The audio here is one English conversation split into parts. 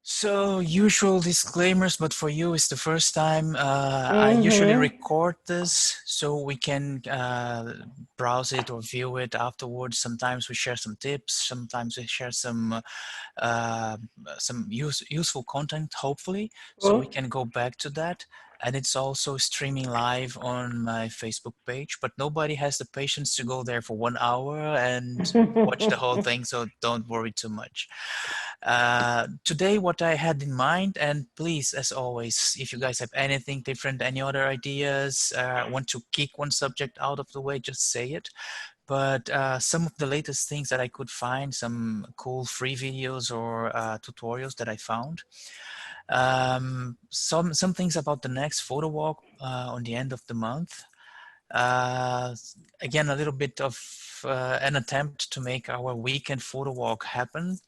So usual disclaimers, but for you it's the first time. I usually Mm-hmm. record this so we can browse it or view it afterwards. Sometimes we share some tips. Sometimes we share uh, some useful content, hopefully, so we can go back to that. And it's also streaming live on my Facebook page, but nobody has the patience to go there for 1 hour and watch the whole thing, so don't worry too much. Today, what I had in mind, and please, as always, if you guys have anything different, any other ideas, want to kick one subject out of the way, just say it. But some of the latest things that I could find, some cool free videos or tutorials that I found. Some things about the next photo walk on the end of the month. Uh, Again, a little bit of an attempt to make our weekend photo walk happen.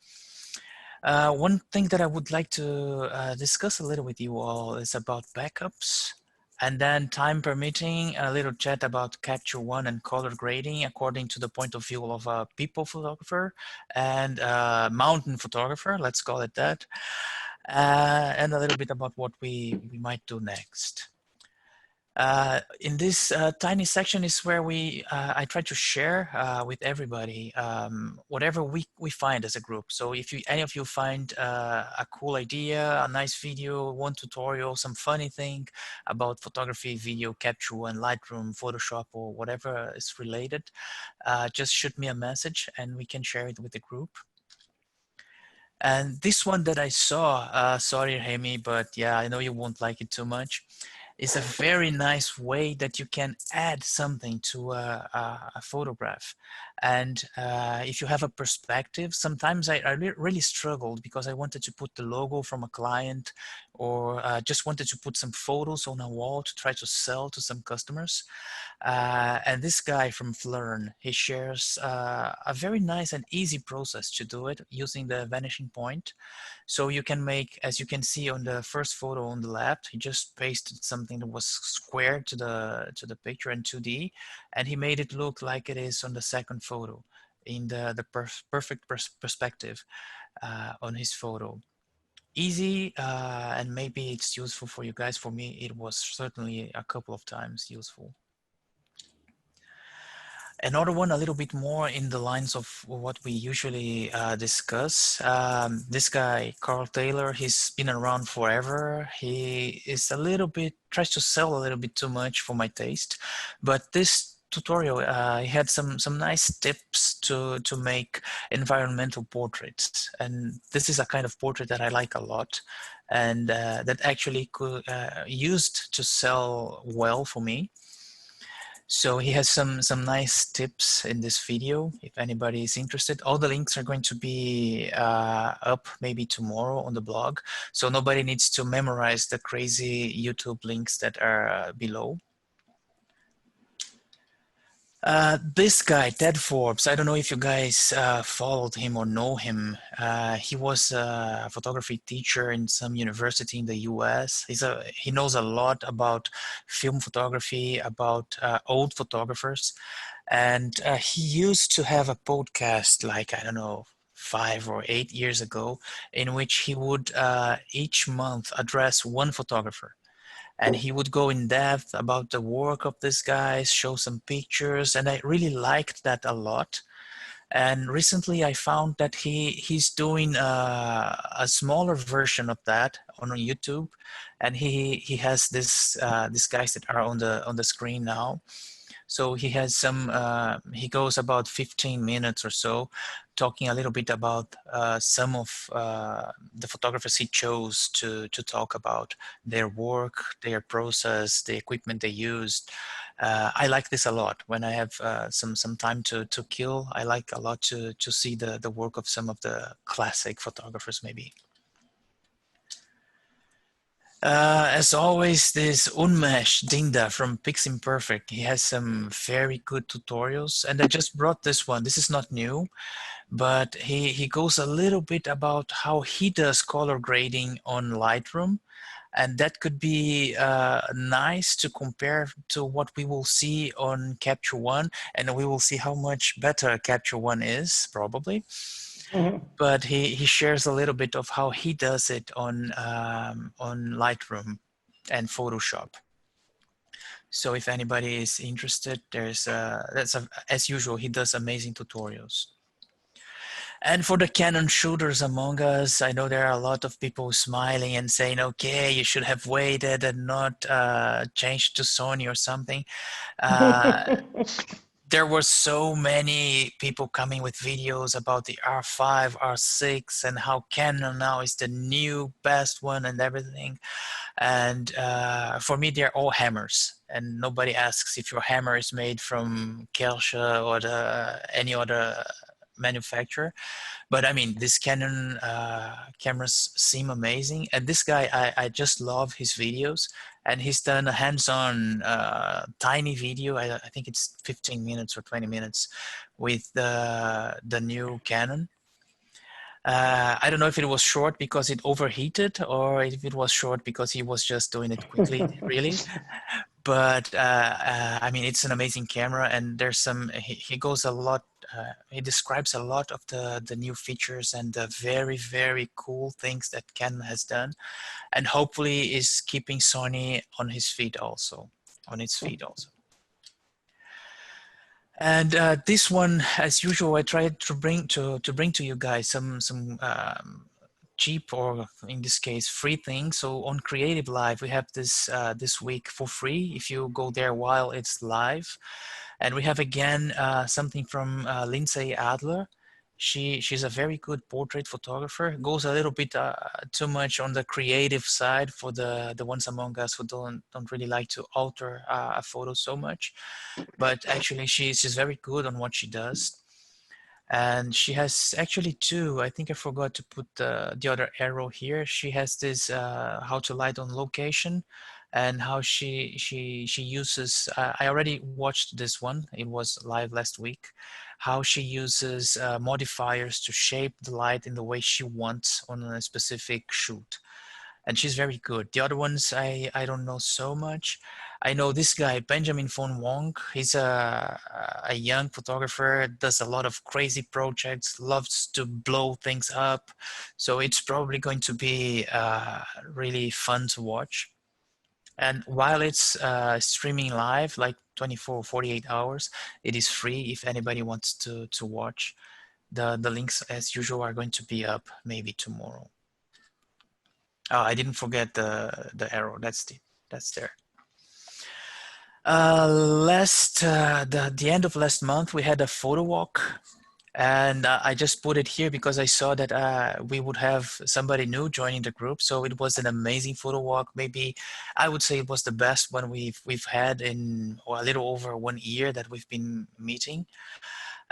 One thing that I would like to discuss a little with you all is about backups. And then, time permitting, a little chat about Capture One and color grading according to the point of view of a people photographer and a mountain photographer, let's call it that. And a little bit about what we might do next. In this tiny section is where I try to share with everybody whatever we find as a group. So if any of you find a cool idea, a nice video, one tutorial, some funny thing about photography, video capture, and Lightroom, Photoshop, or whatever is related, just shoot me a message and we can share it with the group. And this one that I saw, sorry, Remi, but yeah, I know you won't like it too much, is a very nice way that you can add something to a photograph. And if you have a perspective, sometimes I really struggled because I wanted to put the logo from a client or just wanted to put some photos on a wall to try to sell to some customers. And this guy from PHLEARN, he shares a very nice and easy process to do it using the vanishing point. So you can make, as you can see on the first photo on the left, he just pasted something that was square to the picture in 2D, and he made it look like it is on the second photo in the perfect perspective on his photo. Easy, and maybe it's useful for you guys. For me, it was certainly a couple of times useful. Another one a little bit more in the lines of what we usually discuss. This guy, Karl Taylor, he's been around forever. He is a little bit, tries to sell a little bit too much for my taste. But this tutorial, he had some nice tips to make environmental portraits. And this is a kind of portrait that I like a lot and that actually could used to sell well for me. So he has some nice tips in this video if anybody is interested. All the links are going to be up maybe tomorrow on the blog. So nobody needs to memorize the crazy YouTube links that are below. This guy, Ted Forbes, I don't know if you guys followed him or know him. He was a photography teacher in some university in the US. He knows a lot about film photography, about old photographers. And he used to have a podcast like, I don't know, 5 or 8 years ago, in which he would each month address one photographer and he would go in depth about the work of this guy, show some pictures, and I really liked that a lot. And recently I found that he's doing a smaller version of that on YouTube, and he has these guys that are on the screen now. So he has he goes about 15 minutes or so talking a little bit about some of the photographers he chose to talk about their work, their process, the equipment they used. I like this a lot. When I have some time to kill, I like a lot to see the work of some of the classic photographers maybe. As always, this Unmesh Dinda from Piximperfect. He has some very good tutorials, and I just brought this one. This is not new, but he goes a little bit about how he does color grading on Lightroom, and that could be nice to compare to what we will see on Capture One, and we will see how much better Capture One is, probably. but he shares a little bit of how he does it on Lightroom and Photoshop. So if anybody is interested, as usual, he does amazing tutorials. And for the Canon shooters among us, I know there are a lot of people smiling and saying, okay, you should have waited and not changed to Sony or something. There were so many people coming with videos about the R5, R6, and how Canon now is the new best one and everything. And for me, they're all hammers. And nobody asks if your hammer is made from Kelsey or any other manufacturer. But I mean, these Canon cameras seem amazing. And this guy, I just love his videos. And he's done a hands-on tiny video. I think it's 15 minutes or 20 minutes with the new Canon. I don't know if it was short because it overheated or if it was short because he was just doing it quickly, really. But I mean, it's an amazing camera, and there's he goes a lot, he describes a lot of the new features and the very, very cool things that Canon has done, and hopefully is keeping Sony on its feet also. And this one, as usual, I tried to bring to you guys some cheap, or in this case free things. So on CreativeLive we have this this week for free if you go there while it's live. And we have again something from Lindsay Adler. She's a very good portrait photographer. Goes a little bit too much on the creative side for the ones among us who don't really like to alter a photo so much. But actually she's very good on what she does. And she has actually two. I think I forgot to put the other arrow here. She has this how to light on location, and how she uses. I already watched this one. It was live last week. How she uses modifiers to shape the light in the way she wants on a specific shoot. And she's very good. The other ones I don't know so much. I know this guy, Benjamin von Wong. He's a young photographer, does a lot of crazy projects, loves to blow things up. So it's probably going to be really fun to watch. And while it's streaming live, like 24, 48 hours, it is free if anybody wants to watch. The links, as usual, are going to be up maybe tomorrow. Oh, I didn't forget the arrow. That's there. The end of last month, we had a photo walk, and I just put it here because I saw that we would have somebody new joining the group. So it was an amazing photo walk. Maybe I would say it was the best one we've had in a little over 1 year that we've been meeting.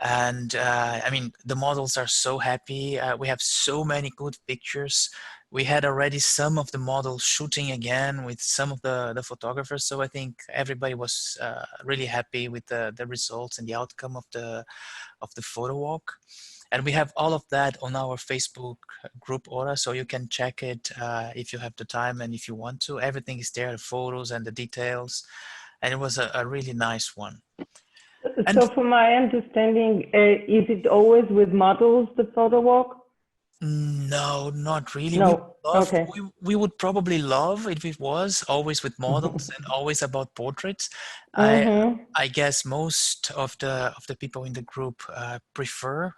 And I mean, the models are so happy. We have so many good pictures. We had already some of the models shooting again with some of the photographers. So I think everybody was really happy with the results and the outcome of the photo walk. And we have all of that on our Facebook group Aura, so you can check it if you have the time and if you want to. Everything is there, the photos and the details. And it was a really nice one. So from my understanding, is it always with models, the photo walk? No, not really. No. We would probably love if it was always with models and always about portraits. I guess most of the people in the group prefer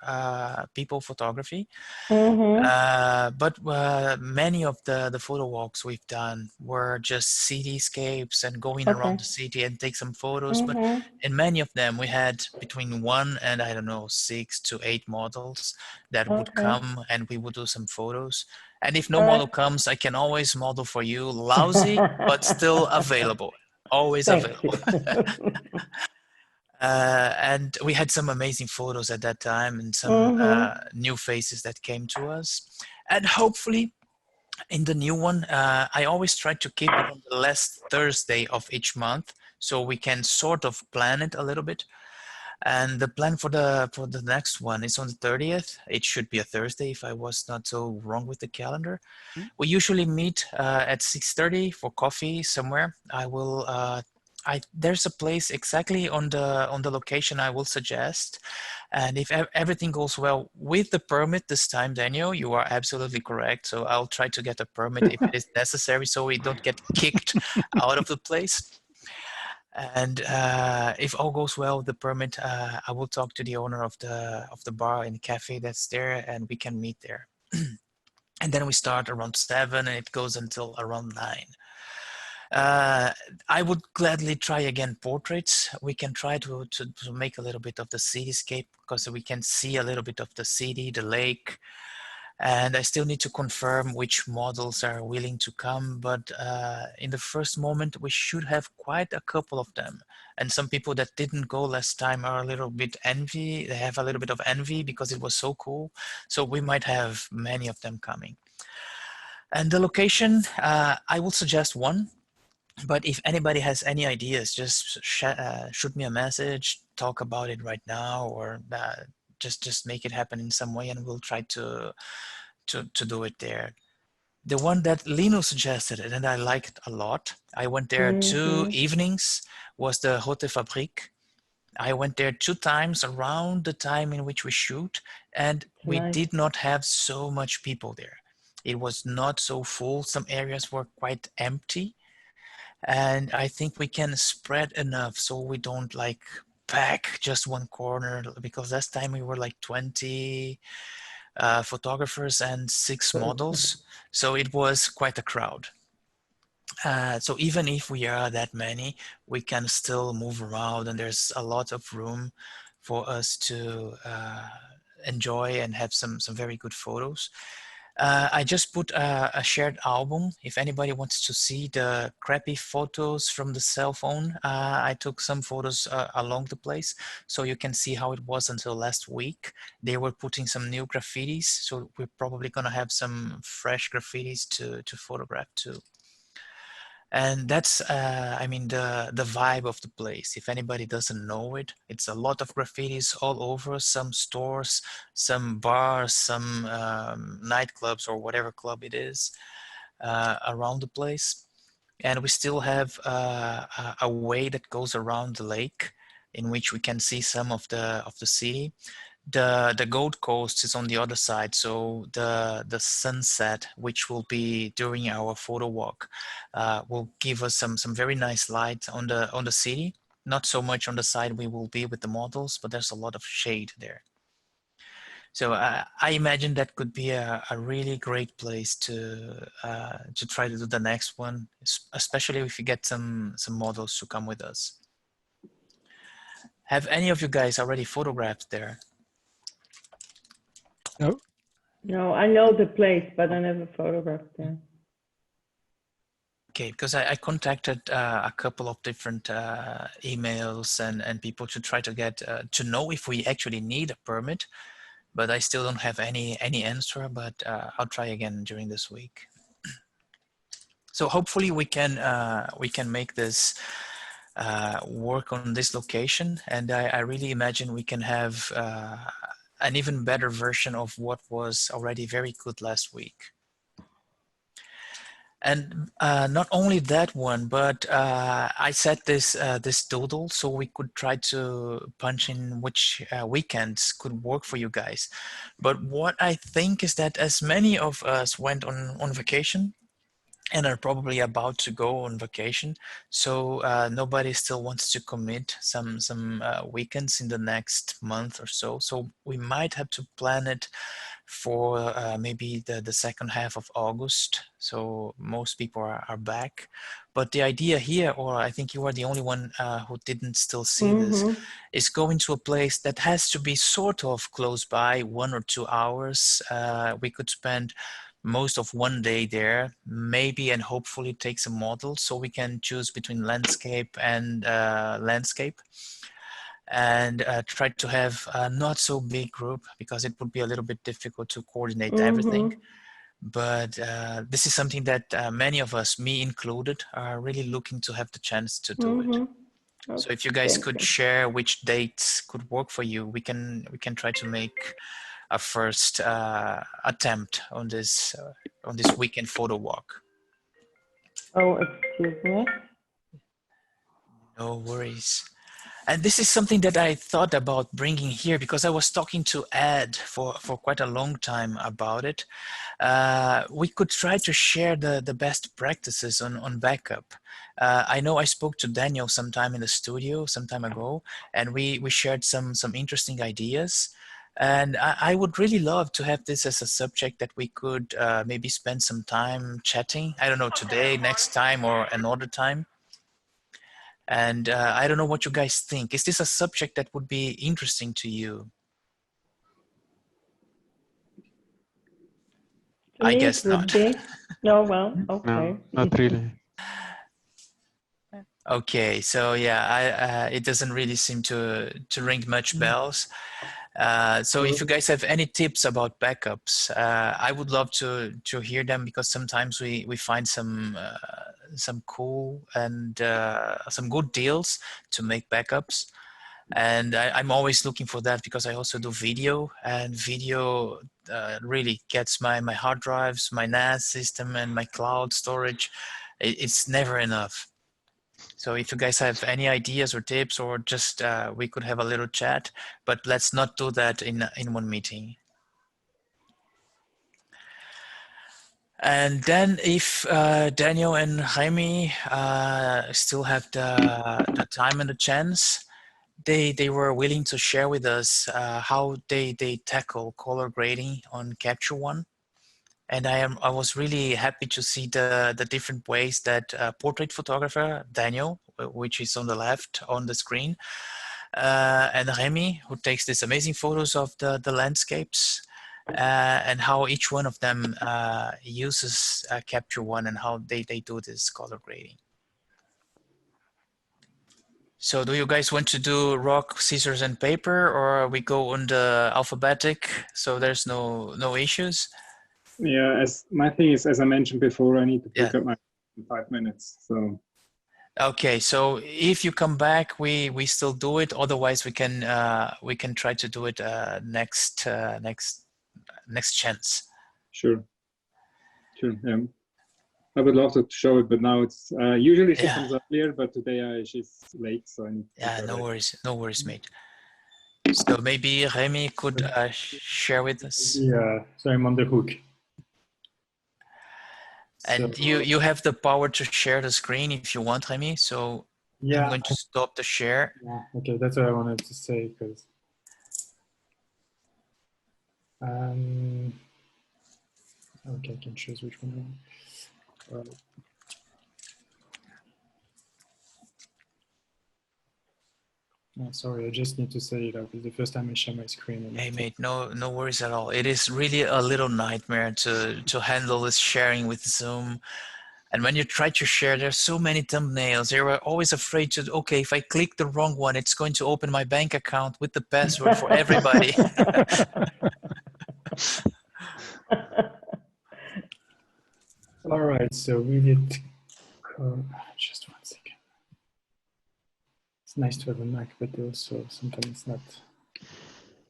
people photography. But many of the photo walks we've done were just cityscapes and going around the city and take some photos. But in many of them, we had between 1 and I don't know 6 to 8 models that would come, and we would do some photos. And if no model comes, I can always model for you. Lousy, but still available. Always available. And we had some amazing photos at that time, and some new faces that came to us. And hopefully in the new one, I always try to keep it on the last Thursday of each month, so we can sort of plan it a little bit. And the plan for the next one is on the 30th. It should be a Thursday if I was not so wrong with the calendar. We usually meet at 6:30 for coffee somewhere. I will there's a place exactly on the location I will suggest, and if everything goes well with the permit this time, Daniel, you are absolutely correct. So I'll try to get a permit if it is necessary, so we don't get kicked out of the place. And if all goes well with the permit, I will talk to the owner of the bar and cafe that's there, and we can meet there. And then we start around 7, and it goes until around 9. I would gladly try again portraits. We can try to make a little bit of the cityscape, because we can see a little bit of the city, the lake. And I still need to confirm which models are willing to come, but in the first moment we should have quite a couple of them. And some people that didn't go last time are a little bit envy. They have a little bit of envy because it was so cool. So we might have many of them coming. And the location, I will suggest one. But if anybody has any ideas, just shoot me a message, talk about it right now, or just make it happen in some way, and we'll try to do it there. The one that Lino suggested, and I liked a lot, I went there 2 evenings, was the Haute Fabrique. I went there 2 times around the time in which we shoot, and we did not have so much people there. It was not so full. Some areas were quite empty. And I think we can spread enough so we don't like pack just one corner, because last time we were like 20 photographers and 6 models. So it was quite a crowd. So even if we are that many, we can still move around, and there's a lot of room for us to enjoy and have some very good photos. I just put a shared album. If anybody wants to see the crappy photos from the cell phone, I took some photos along the place, so you can see how it was until last week. They were putting some new graffitis, so we're probably gonna have some fresh graffitis to photograph too. And that's, I mean, the vibe of the place. If anybody doesn't know it, it's a lot of graffitis all over, some stores, some bars, some nightclubs or whatever club it is around the place. And we still have a way that goes around the lake in which we can see some of the city. The Gold Coast is on the other side, so the sunset, which will be during our photo walk, will give us some very nice light on the city. Not so much on the side we will be with the models, but there's a lot of shade there. So I imagine that could be a really great place to try to do the next one, especially if you get some models to come with us. Have any of you guys already photographed there? No. No, I know the place, but I never photographed there. Okay, because I contacted a couple of different emails and people to try to get to know if we actually need a permit, but I still don't have any answer. But I'll try again during this week. So hopefully we can make this work on this location, and I really imagine we can have an even better version of what was already very good last week. And not only that one, but I set this this doodle so we could try to punch in which weekends could work for you guys. But what I think is that as many of us went on vacation and are probably about to go on vacation, so nobody still wants to commit some weekends in the next month or so. So we might have to plan it for maybe the second half of August. So most people are back. But the idea here, or I think you are the only one who didn't still see this, is going to a place that has to be sort of close by, 1 or 2 hours. We could spend most of one day there, maybe, and hopefully take some models so we can choose between landscape and landscape. And try to have a not so big group, because it would be a little bit difficult to coordinate everything. But this is something that many of us, me included, are really looking to have the chance to do it. So if you guys could share which dates could work for you, we can try to make a first attempt on this weekend photo walk. Oh, excuse me. No worries. And this is something that I thought about bringing here because I was talking to Ed for quite a long time about it. We could try to share the best practices on backup. I know I spoke to Daniel sometime in the studio some time ago, and we shared some interesting ideas. And I would really love to have this as a subject that we could maybe spend some time chatting. I don't know, today, next time, or another time. And I don't know what you guys think. Is this a subject that would be interesting to you? To I me, guess it would not. be. No, well, okay. No, not really. Okay, so yeah, it doesn't really seem to ring much bells. So if you guys have any tips about backups, I would love to hear them because sometimes we find some cool and some good deals to make backups. And I'm always looking for that because I also do video, and video really gets my hard drives, my NAS system, and my cloud storage. It's never enough. So if you guys have any ideas or tips, or just we could have a little chat, but let's not do that in one meeting. And then if Daniel and Remi still have the time and the chance, they were willing to share with us how they tackle color grading on Capture One. And I was really happy to see the different ways that portrait photographer Daniel, which is on the left on the screen, and Remi, who takes these amazing photos of the landscapes, and how each one of them uses Capture One and how they do this color grading. So do you guys want to do rock, scissors, and paper, or we go on the alphabetic so there's no issues? Yeah, as my thing is, as I mentioned before, I need to pick up my 5 minutes. So okay, so if you come back, we still do it. Otherwise, we can try to do it next chance. Sure. Yeah. I would love to show it, but now it's usually she comes earlier, but today she's late, so I need to no worries, mate. So maybe Remi could share with us. Yeah, so I'm on the hook. And so, you have the power to share the screen if you want, Remi. So yeah, I'm going to stop the share. Yeah, okay, that's what I wanted to say because okay, I can choose which one. No, sorry, I just need to say it out. It's the first time I share my screen. Hey, mate, no worries at all. It is really a little nightmare to handle this sharing with Zoom. And when you try to share, there's so many thumbnails. You were always afraid to, okay, if I click the wrong one, it's going to open my bank account with the password for everybody. All right, so we did just 1 second. It's nice to have a Mac, but also sometimes it's not.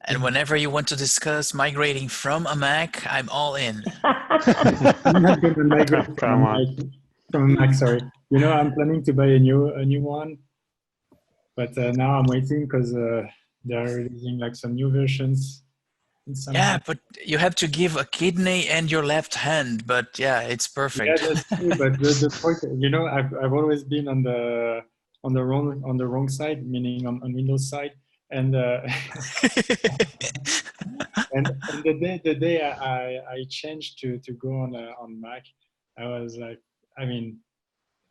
And whenever you want to discuss migrating from a Mac, I'm all in. I'm not going to migrate from a Mac, sorry. You know, I'm planning to buy a new one, but now I'm waiting because they're releasing like some new versions. Yeah, but you have to give a kidney and your left hand, but yeah, it's perfect. Yeah, that's true, but the point, you know, I've always been on the wrong side, meaning on Windows side, and and the day I changed to go on Mac, I was like, I mean,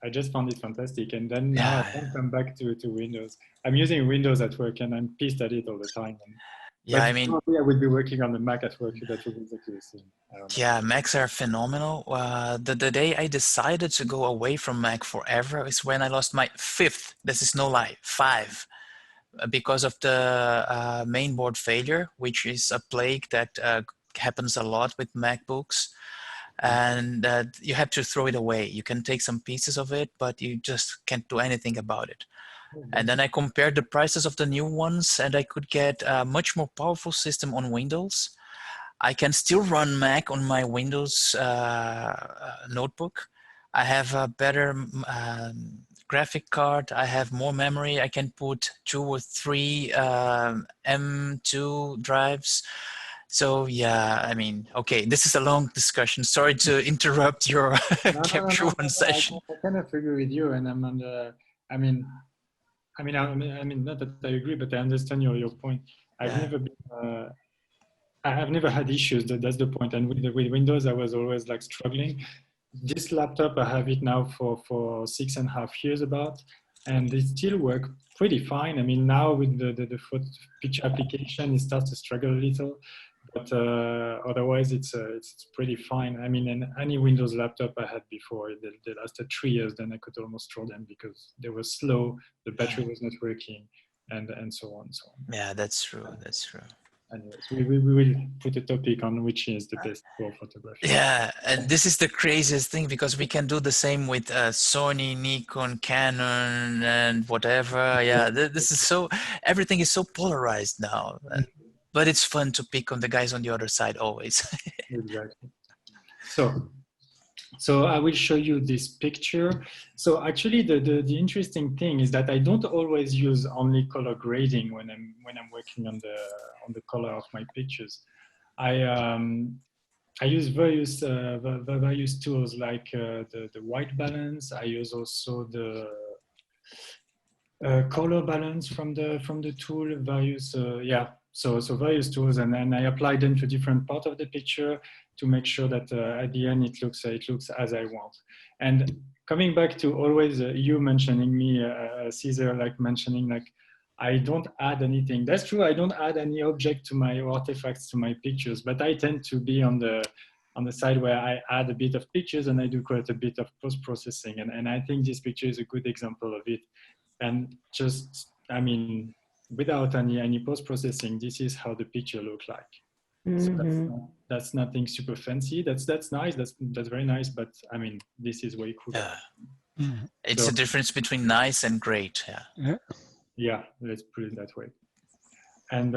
I just found it fantastic, and then now I can't come back to Windows. I'm using Windows at work, and I'm pissed at it all the time. Yeah, I mean, probably I would be working on the Mac at work. That would be exactly the same. Yeah, Macs are phenomenal. The day I decided to go away from Mac forever is when I lost my 5th, this is no lie, 5, because of the mainboard failure, which is a plague that happens a lot with MacBooks. And you have to throw it away. You can take some pieces of it, but you just can't do anything about it. And then I compared the prices of the new ones, and I could get a much more powerful system on Windows. I can still run Mac on my Windows notebook. I have a better graphic card. I have more memory. I can put 2 or 3 M2 drives. So yeah, I mean, okay, this is a long discussion. Sorry to interrupt your Capture One session. I kind of agree with you, and I'm on the. I mean, not that I agree, but I understand your point. I've never been. I've never had issues. That's the point. And with Windows, I was always like struggling. This laptop, I have it now for 6.5 years about, and it still works pretty fine. I mean, now with the photo picture application, it starts to struggle a little, but otherwise it's pretty fine. I mean, and any Windows laptop I had before, they lasted 3 years, then I could almost throw them because they were slow, the battery was not working, and so on and so on. Yeah, that's true. That's true. Anyways, we will put a topic on which is the best for photography. Yeah, and this is the craziest thing because we can do the same with Sony, Nikon, Canon, and whatever. Yeah, this is so, everything is so polarized now. But it's fun to pick on the guys on the other side always. Exactly. So I will show you this picture. So actually, the interesting thing is that I don't always use only color grading when I'm working on the color of my pictures. I use various tools like the white balance. I use also the color balance from the tool. Various So various tools, and then I apply them to different parts of the picture to make sure that at the end it looks as I want. And coming back to always you mentioning me, Caesar, like mentioning like I don't add anything. That's true. I don't add any object to my artifacts to my pictures, but I tend to be on the side where I add a bit of pictures and I do quite a bit of post-processing. And I think this picture is a good example of it. And just, I mean, without any post-processing, this is how the picture looks like. Mm-hmm. So that's nothing super fancy. That's nice. That's very nice. But I mean, this is way cooler. Yeah. It's the difference between nice and great. Yeah. Yeah, let's put it that way. And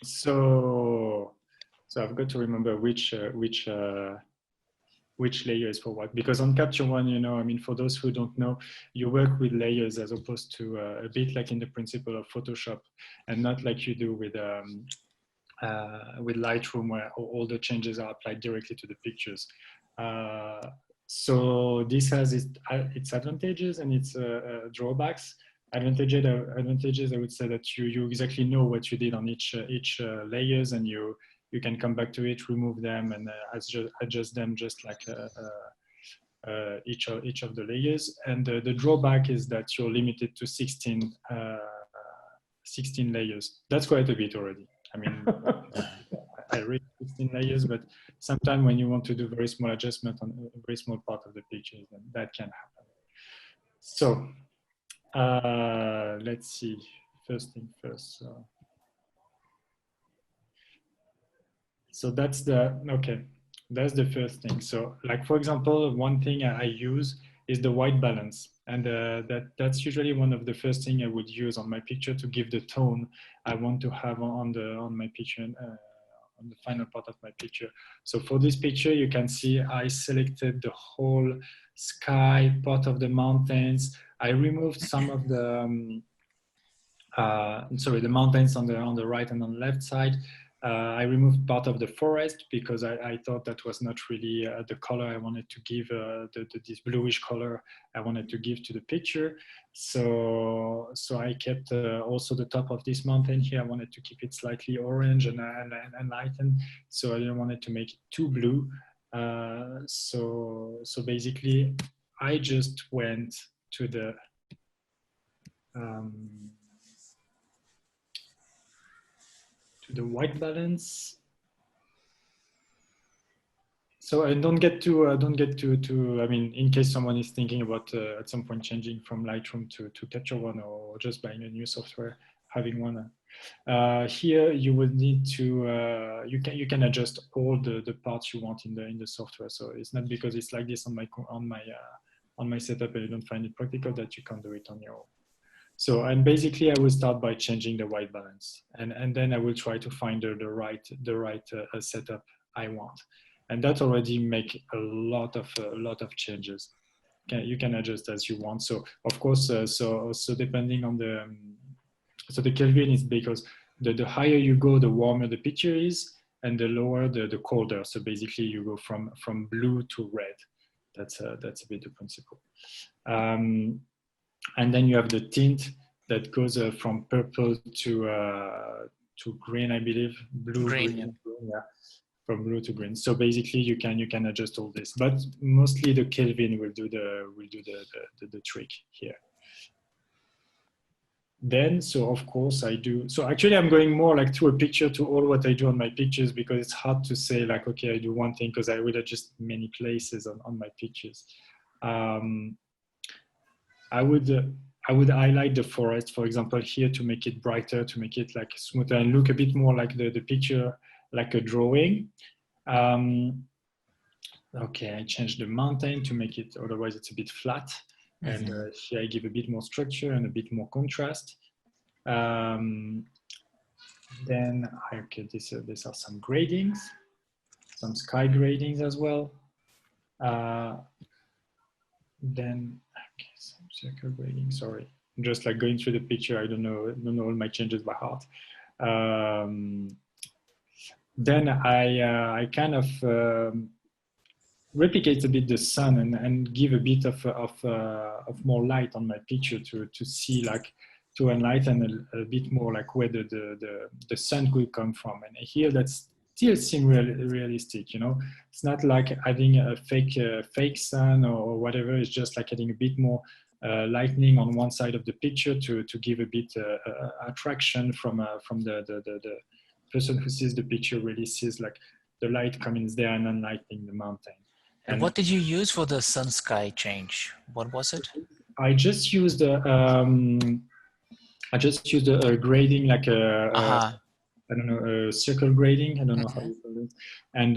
so I've got to remember which layers for what, because on Capture One, you know, I mean, for those who don't know, you work with layers as opposed to a bit like in the principle of Photoshop, and not like you do with Lightroom, where all the changes are applied directly to the pictures. So this has its advantages and its drawbacks. Advantages, I would say that you exactly know what you did on each layers, and you can come back to it, remove them, and adjust them just like each of the layers. And the drawback is that you're limited to 16 layers. That's quite a bit already. I mean, I read 16 layers, but sometimes when you want to do very small adjustment on a very small part of the picture, then that can happen. So let's see. First thing first. So that's that's the first thing. So like, for example, one thing I use is the white balance. And that's usually one of the first things I would use on my picture to give the tone I want to have on my picture, on the final part of my picture. So for this picture, you can see I selected the whole sky, part of the mountains. I removed some of the, the mountains on the right and on the left side. I removed part of the forest because I thought that was not really the color I wanted to give, this bluish color I wanted to give to the picture. So I kept also the top of this mountain here. I wanted to keep it slightly orange and lightened. So I didn't want it to make it too blue. So basically, I just went to the white balance. So I don't get to I mean, in case someone is thinking about at some point changing from Lightroom to Capture One, or just buying a new software, having one. Here you will need to you can adjust all the parts you want in the software. So it's not because it's like this on my setup and you don't find it practical that you can't do it on your own. So, and basically I will start by changing the white balance, and then I will try to find the right setup I want. And that already make a lot of changes. you can adjust as you want. So of course, so depending on the so the Kelvin is because the higher you go, the warmer the picture is, and the lower the colder. So basically, you go from blue to red. That's a bit the principle. And then you have the tint that goes from purple to green, I believe, blue, green, yeah, from blue to green. So basically, you can adjust all this, but mostly the Kelvin will do the trick here. Then, so of course I do, so actually I'm going more like through a picture to all what I do on my pictures, because it's hard to say like, okay, I do one thing, because I will adjust many places on my pictures. I would highlight the forest, for example, here to make it brighter, to make it like smoother and look a bit more like the picture, like a drawing. Okay, I changed the mountain to make it, otherwise it's a bit flat. And here I give a bit more structure and a bit more contrast. Then, okay, these are some gradings, some sky gradings as well. Then, okay, some circle grading, sorry. I'm just like going through the picture, I don't know all my changes by heart. Then I kind of replicate a bit the sun and give a bit of more light on my picture to see, like, to enlighten a bit more like where the sun could come from. And here that's still seem realistic, you know. It's not like adding a fake sun or whatever. It's just like adding a bit more lightning on one side of the picture to give a bit attraction from the person who sees the picture, really sees like the light coming there and enlightening the mountain. And what did you use for the sun sky change? What was it? I just used a grading, like I don't know, a circle grading. I don't know how you call it. And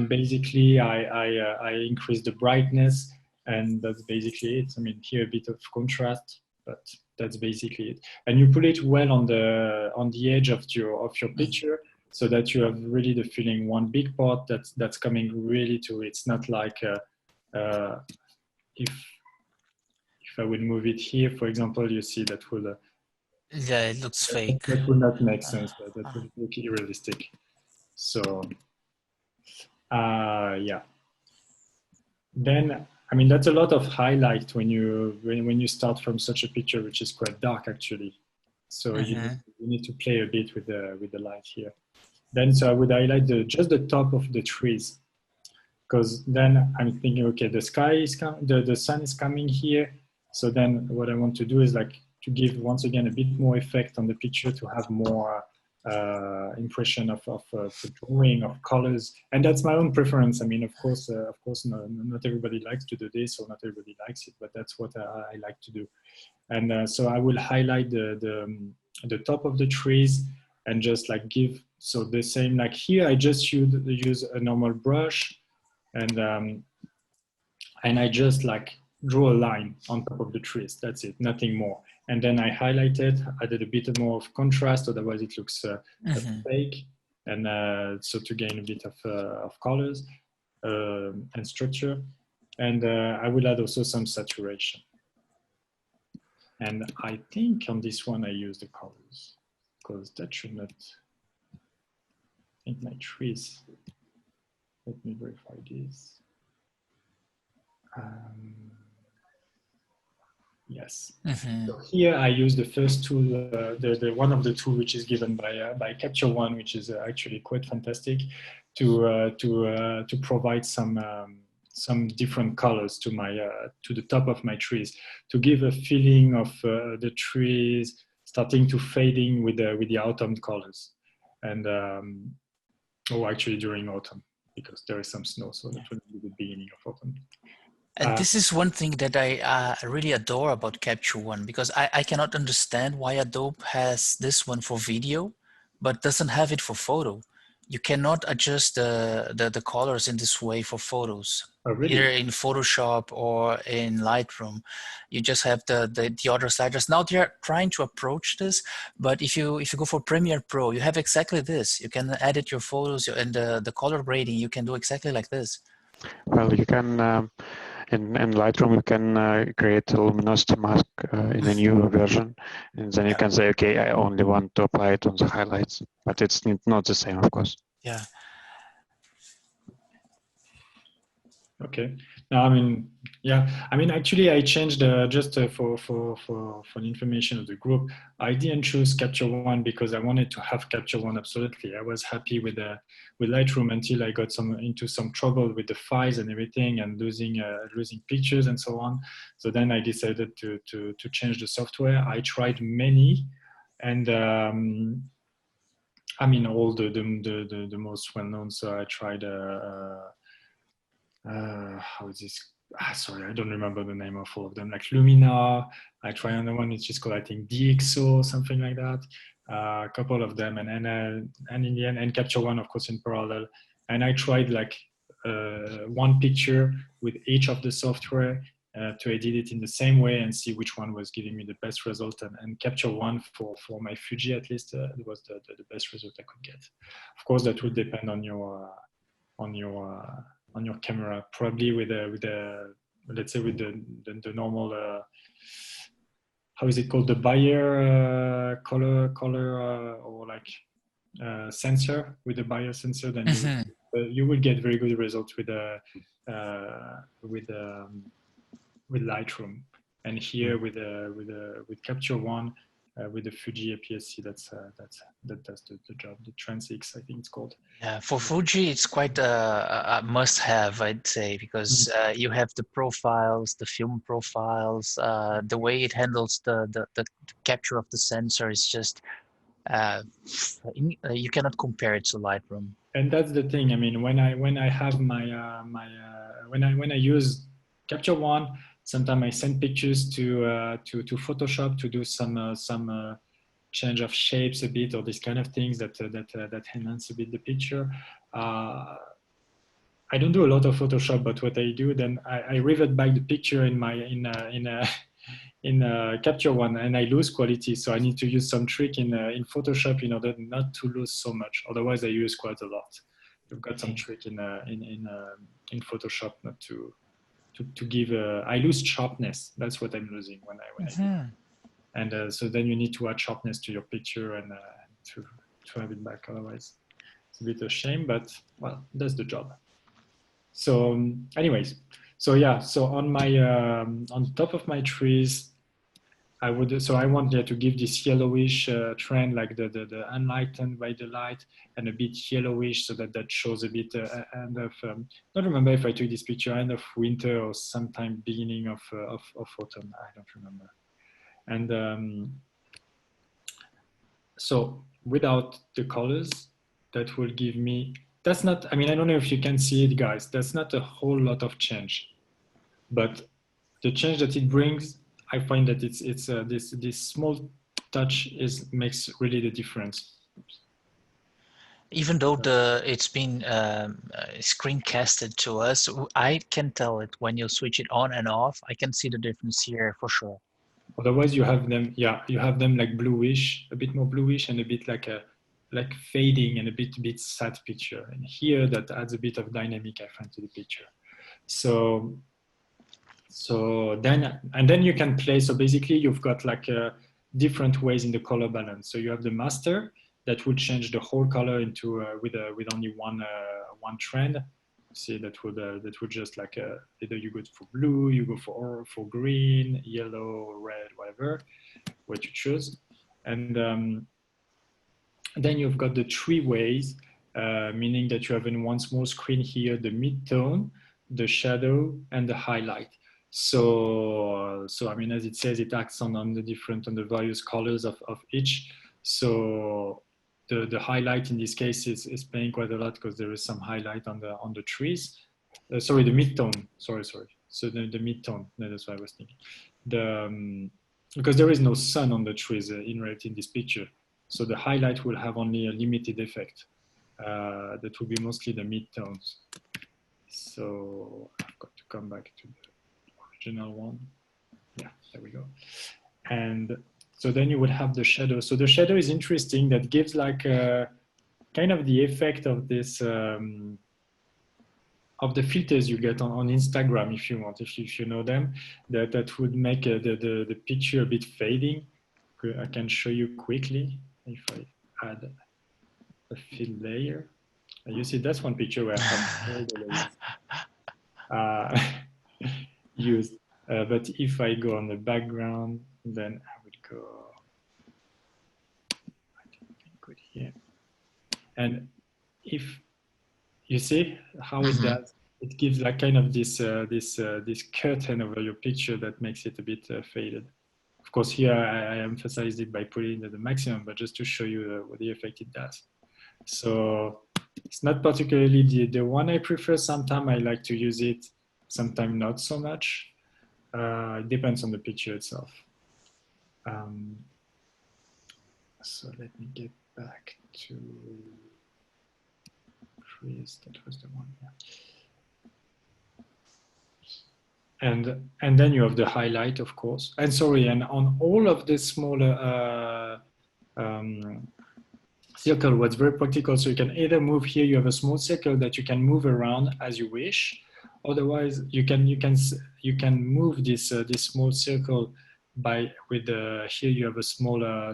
basically I increased the brightness, and that's basically it. I mean, here a bit of contrast, but that's basically it. And you put it well on the edge of your picture, so that you have really the feeling one big part that's coming really to. It's not like if I would move it here, for example, you see that will yeah, it looks fake. That would not make sense. That would look unrealistic. So yeah. Then I mean, that's a lot of highlight when you start from such a picture, which is quite dark actually. So you need to play a bit with the light here. Then, so I would highlight just the top of the trees, because then I'm thinking, okay, the sky is the sun is coming here. So then what I want to do is like to give once again a bit more effect on the picture, to have more impression of drawing, of colors. And that's my own preference. I mean, of course, not everybody likes to do this, or not everybody likes it, but that's what I like to do. And so I will highlight the top of the trees and just like give, so the same, like here, I just use a normal brush, and I just like draw a line on top of the trees. That's it, nothing more. And then I highlight it, added a bit more of contrast, otherwise it looks fake. And so to gain a bit of colors and structure. And I will add also some saturation. And I think on this one I use the colors, because that should not, I think my trees, let me verify this. Yes. So here I use the first tool, the one of the two which is given by Capture One, which is actually quite fantastic, to provide some different colors to my to the top of my trees, to give a feeling of the trees starting to fading with the autumn colors, and actually during autumn, because there is some snow, so that will be the beginning of autumn. And this is one thing that I really adore about Capture One, because I cannot understand why Adobe has this one for video, but doesn't have it for photo. You cannot adjust the colors in this way for photos, either in Photoshop or in Lightroom. You just have the other sliders. Now they're trying to approach this, but if you go for Premiere Pro, you have exactly this. You can edit your photos, and the color grading, you can do exactly like this. Well, you can in Lightroom, you can create a luminosity mask in a new version, and then you can say, okay, I only want to apply it on the highlights, but it's not the same, of course. Yeah. Okay. No, I mean, yeah. I mean, actually, I changed just for the information of the group. I didn't choose Capture One because I wanted to have Capture One absolutely. I was happy with Lightroom until I got into some trouble with the files and everything, and losing pictures and so on. So then I decided to change the software. I tried many, and I mean all the most well known. So I tried. How is this? Sorry, I don't remember the name of all of them. Like Lumina, I try another one. It's just called, I think, DxO, something like that. A couple of them, and in the end, and Capture One, of course, in parallel. And I tried like one picture with each of the software to edit it in the same way and see which one was giving me the best result. And Capture One for my Fuji, at least, was the best result I could get. Of course, that would depend on your camera, probably with let's say with the normal how is it called, the Bayer color or like sensor, with the Bayer sensor, then you will get very good results with Lightroom. And here with Capture One, with the Fuji APS-C, that does the job. The Trans-X, I think it's called. Yeah, for Fuji, it's quite a must-have, I'd say, because you have the profiles, the film profiles, the way it handles the capture of the sensor is just you cannot compare it to Lightroom. And that's the thing. I mean, when I have when I use Capture One, sometimes I send pictures to Photoshop to do some change of shapes a bit, or these kind of things that enhance a bit the picture. I don't do a lot of Photoshop, but what I do, then I revert back the picture in Capture One, and I lose quality. So I need to use some trick in Photoshop in order not to lose so much. Otherwise, I use quite a lot. You've got some trick in Photoshop not to give. I lose sharpness. That's what I'm losing when I do. And so then you need to add sharpness to your picture and to have it back. Otherwise, it's a bit of a shame, but well, that's the job. So anyways, so yeah, so on my on top of my trees, I want to give this yellowish trend, like the unlightened by the light, and a bit yellowish, so that shows a bit end of I don't remember if I took this picture end of winter or sometime beginning of autumn. I don't remember. And so without the colors, that will give me, that's not, I mean, I don't know if you can see it, guys, that's not a whole lot of change, but the change that it brings, I find that it's this small touch makes really the difference. Even though it's been screencasted to us, I can tell it when you switch it on and off. I can see the difference here for sure. Otherwise, you have them, yeah, you have them like bluish, a bit more bluish, and a bit like fading, and a bit sad picture. And here, that adds a bit of dynamic, I find, to the picture. So then you can play. So basically, you've got like different ways in the color balance. So you have the master that will change the whole color into with only one trend. See, that would just like either you go for blue, you go for green, yellow, red, whatever, what you choose. And then you've got the three ways, meaning that you have in one small screen here the mid-tone, the shadow, and the highlight. So I mean, as it says, it acts on the various colors of each. So the highlight in this case is playing quite a lot, because there is some highlight on the trees. Sorry, the mid-tone. Sorry. So the mid-tone. No, that's what I was thinking. Because there is no sun on the trees in reality in this picture. So the highlight will have only a limited effect. That will be mostly the mid-tones. So I've got to come back to the original one. Yeah, there we go. And so then you would have the shadow. So the shadow is interesting. That gives like kind of the effect of this of the filters you get on Instagram, if you want, if you know them, that would make the picture a bit fading. I can show you quickly if I add a fill layer. You see, that's one picture where I have all the layers used. But if I go on the background, then I would go, I can go here. And if you see how it does, it gives like kind of this this curtain over your picture that makes it a bit faded. Of course, here I emphasized it by putting it at the maximum, but just to show you what the effect it does. So it's not particularly the one I prefer. Sometimes I like to use it, sometimes not so much. It depends on the picture itself. So let me get back to Chris. That was the one. Yeah. And then you have the highlight, of course. And sorry, and on all of the smaller circle, what's very practical, so you can either move here, you have a small circle that you can move around as you wish. Otherwise, you can move this this small circle with here you have a smaller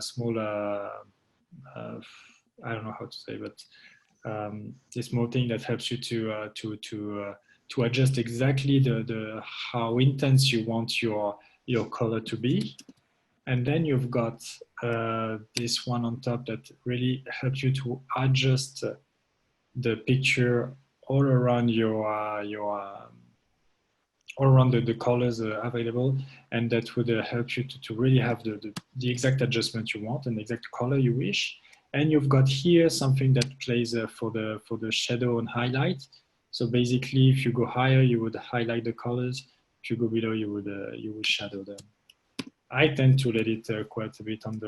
I don't know how to say, but this small thing that helps you to adjust exactly how intense you want your color to be. And then you've got this one on top that really helps you to adjust the picture all around all around the colors available, and that would help you to really have the exact adjustment you want and the exact color you wish. And you've got here something that plays for the shadow and highlight. So basically, if you go higher, you would highlight the colors. If you go below, you would shadow them. I tend to let it quite a bit on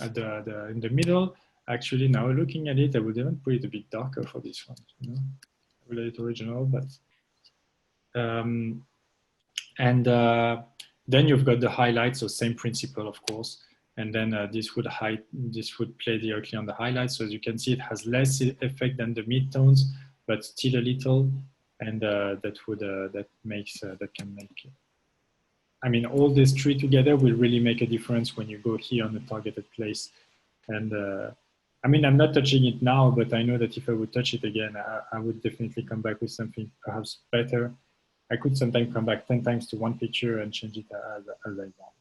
in the middle. Actually, now looking at it, I would even put it a bit darker for this one. You know, I will let it original, but then you've got the highlights, so same principle, of course. And then this would play directly on the highlights. So as you can see, it has less effect than the midtones, but still a little, and that can make. I mean, all these three together will really make a difference when you go here on the targeted place. And I mean, I'm not touching it now, but I know that if I would touch it again, I would definitely come back with something perhaps better. I could sometimes come back 10 times to one picture and change it as I want.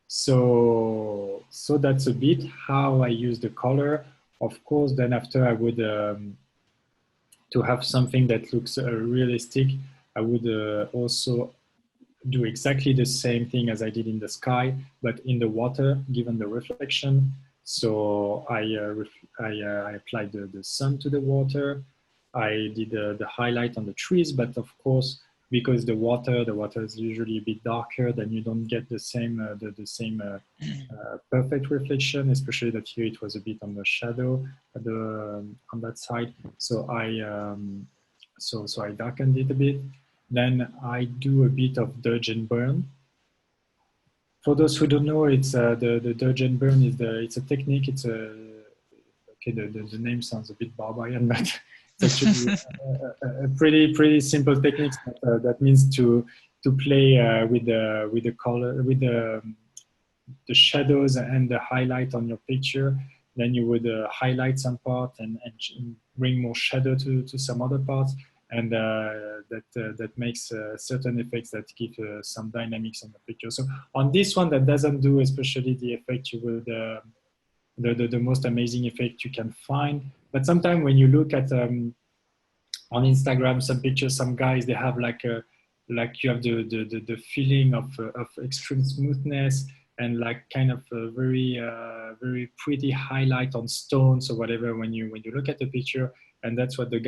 So that's a bit how I use the color. Of course, then after I would, to have something that looks realistic, I would also do exactly the same thing as I did in the sky, but in the water, given the reflection. So I applied the sun to the water. I did the highlight on the trees, but of course, because the water is usually a bit darker, then you don't get the same perfect reflection, especially that here it was a bit on the shadow on that side. So I darkened it a bit. Then I do a bit of dodge and burn. For those who don't know, it's the dodge and burn it's a technique. It's okay. The name sounds a bit barbarian, but it's actually a pretty simple technique. That means to play with the color, with the shadows and the highlight on your picture. Then you would highlight some part and bring more shadow to some other parts. And that makes certain effects that give some dynamics on the picture. So on this one, that doesn't do especially the effect you would, the most amazing effect you can find. But sometimes when you look at on Instagram, some pictures, some guys, they have like you have the feeling of extreme smoothness and like kind of a very pretty highlight on stones or whatever when you look at the picture. And that's what these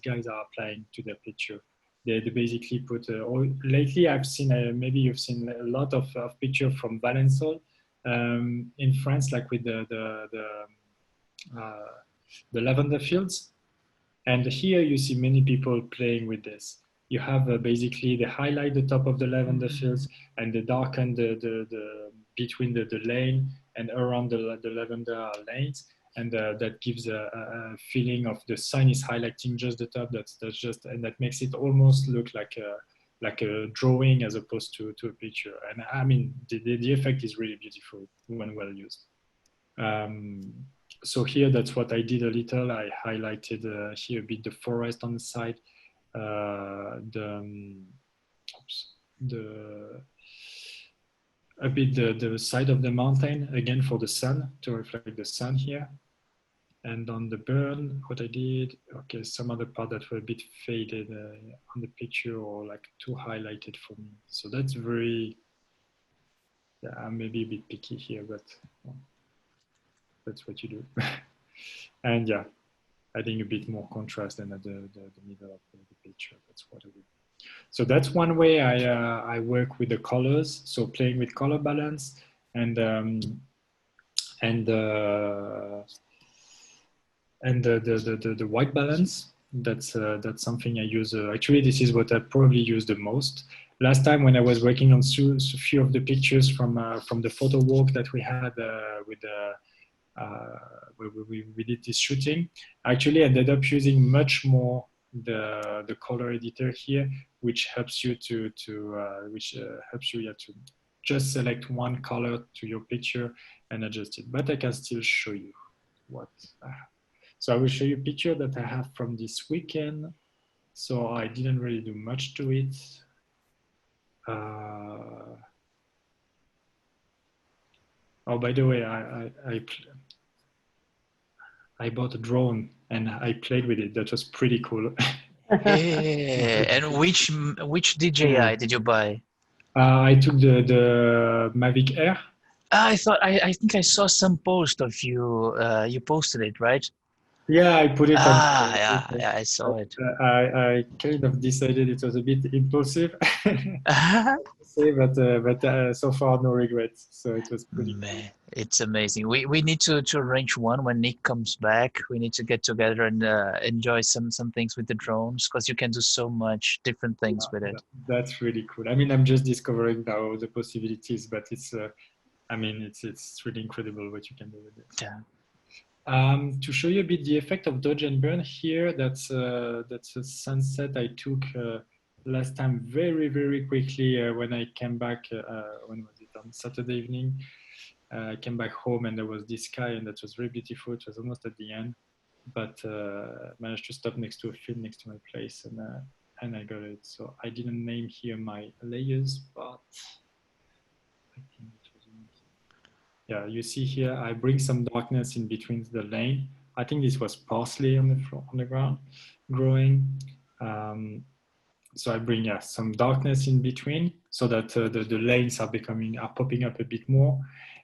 guys are applying to their picture. They basically put, lately I've seen, maybe you've seen a lot of pictures from Valençol in France, like with the lavender fields. And here you see many people playing with this. You have basically they highlight the top of the lavender fields and they darken the between the lane and around the lavender lanes. and that gives a feeling of the sun is highlighting just the top. That's just, and that makes it almost look like a drawing as opposed to a picture. And I mean, the effect is really beautiful when well used. So here, that's what I did a little. I highlighted here a bit the forest on the side, a bit the side of the mountain, again for the sun, to reflect the sun here. And on the burn, what I did, okay, some other part that were a bit faded on the picture or like too highlighted for me. So that's very, yeah, maybe a bit picky here, but well, that's what you do. And yeah, adding a bit more contrast than at the middle of the picture. That's what I do. So that's one way I work with the colors. So playing with color balance and the white balance. That's something I use. Actually, this is what I probably use the most. Last time when I was working on a few of the pictures from the Photowalk that we had where we did this shooting, I actually ended up using much more the color editor here, which helps you to just select one color to your picture and adjust it. But I can still show you what I have. So I will show you a picture that I have from this weekend. So I didn't really do much to it. Oh, by the way, I bought a drone and I played with it. That was pretty cool. Yeah. And which DJI did you buy? I took the Mavic Air. I think I saw some post of you. You posted it, right? Yeah, I put it on. Yeah, I saw it. I kind of decided it was a bit impulsive. But so far no regrets. So it was pretty. Man, it's amazing. We need to arrange one when Nick comes back. We need to get together and enjoy some things with the drones, because you can do so much different things with it. That's really cool. I mean, I'm just discovering now the possibilities, but it's I mean, it's really incredible what you can do with it. Yeah. To show you a bit the effect of dodge and burn here, that's a sunset I took last time very quickly when I came back. When was it? On Saturday evening. I came back home and there was this sky and that was very beautiful. It was almost at the end, but managed to stop next to a field next to my place and I got it. So I didn't name here my layers, but I think it was yeah, you see here, I bring some darkness in between the lane. I think this was parsley on the floor, on the ground, growing. So I bring some darkness in between so that the lanes are popping up a bit more.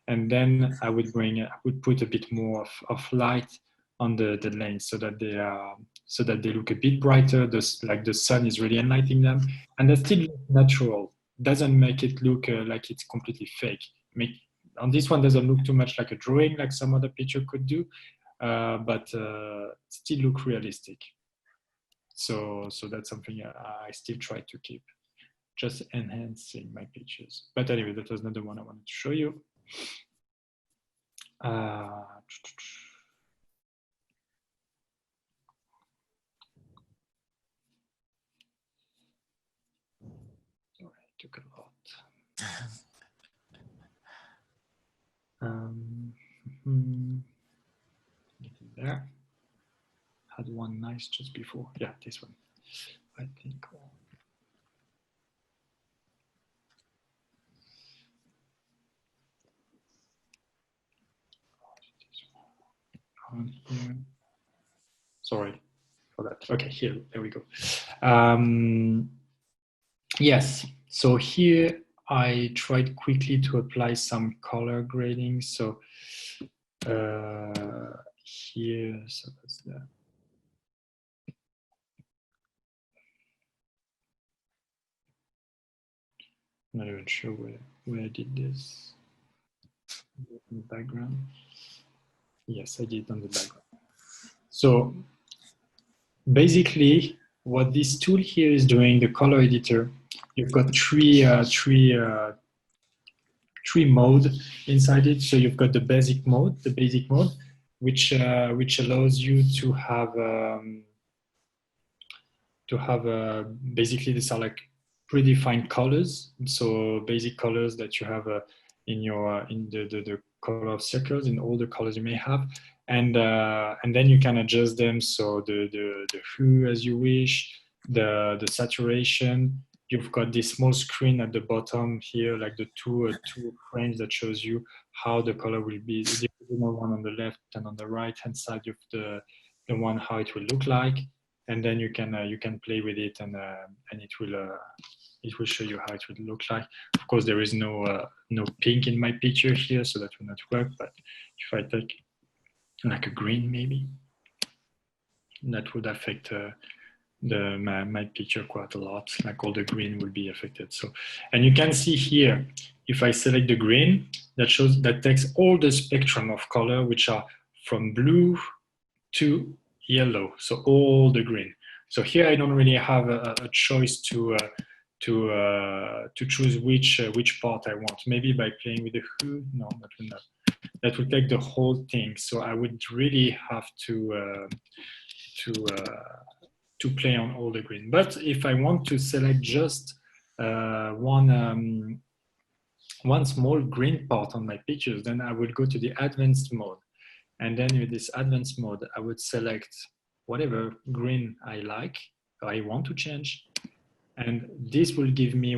And then I would put a bit more of light on the lanes so that they look a bit brighter. Like the sun is really enlightening them, and that still looks natural. Doesn't make it look like it's completely fake. On this one, doesn't look too much like a drawing, like some other picture could do, but still look realistic. So that's something I still try to keep, just enhancing my pictures. But anyway, that was another one I wanted to show you. Sorry, I took a lot. There. Had one nice just before. Yeah, this one. I think. On here. Sorry for that. Okay, there we go. Yes, so here I tried quickly to apply some color grading. So here, so that's the. I'm not even sure where I did this. In the background. Yes, I did it on the background. So basically, what this tool here is doing, the color editor, you've got three mode inside it. So you've got the basic mode, which allows you to have basically these are like predefined colors. So basic colors that you have in your in the color of circles, in all the colors you may have, and then you can adjust them. So the hue as you wish, the saturation. You've got this small screen at the bottom here, like the two frames that shows you how the color will be. The original one on the left and on the right hand side of the one how it will look like, and then you can play with it, and it will show you how it would look like. Of course, there is no pink in my picture here, so that will not work. But if I take like a green, maybe that would affect my picture quite a lot. Like all the green will be affected. So, and you can see here, if I select the green, that takes all the spectrum of color, which are from blue to yellow. So all the green. So here I don't really have a choice to choose which part I want. Maybe by playing with the hue. No, that will not. That will take the whole thing. So I would really have to play on all the green. But if I want to select just one small green part on my pictures, then I would go to the advanced mode. And then with this advanced mode, I would select whatever green I like, or I want to change. And this will give me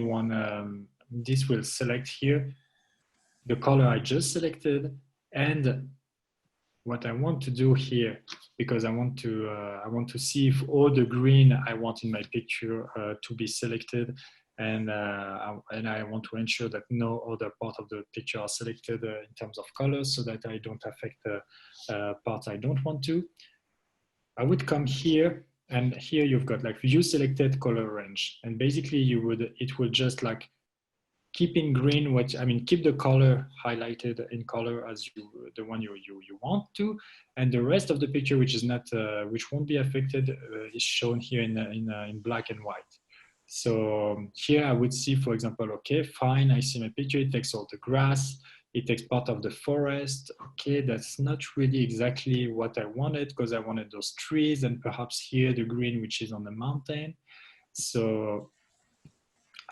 this will select here the color I just selected and what I want to do here, because I want to see if all the green I want in my picture to be selected, and I want to ensure that no other part of the picture are selected in terms of colors, so that I don't affect the parts I don't want to. I would come here, and here you've got like view selected color range, and basically it will just like keep in green keep the color highlighted in color as the one you want to, and the rest of the picture which is not which won't be affected is shown here in black and white. So here I would see, for example, okay, fine, I see my picture, it takes all the grass, it takes part of the forest. Okay, that's not really exactly what I wanted, because I wanted those trees and perhaps here the green which is on the mountain. So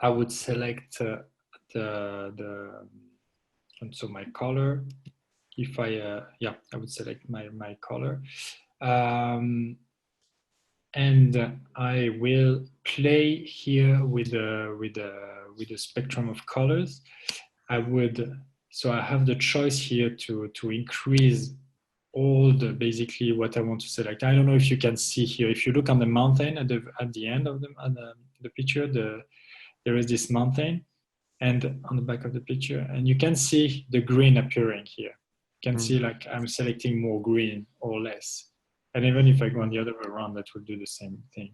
I would select so my color. If I would select my color, and I will play here with the spectrum of colors. So I have the choice here to increase all basically what I want to select. I don't know if you can see here. If you look on the mountain at the end of the picture, there is this mountain, and on the back of the picture, and you can see the green appearing here. You can see like I'm selecting more green or less. And even if I go on the other way around, that will do the same thing.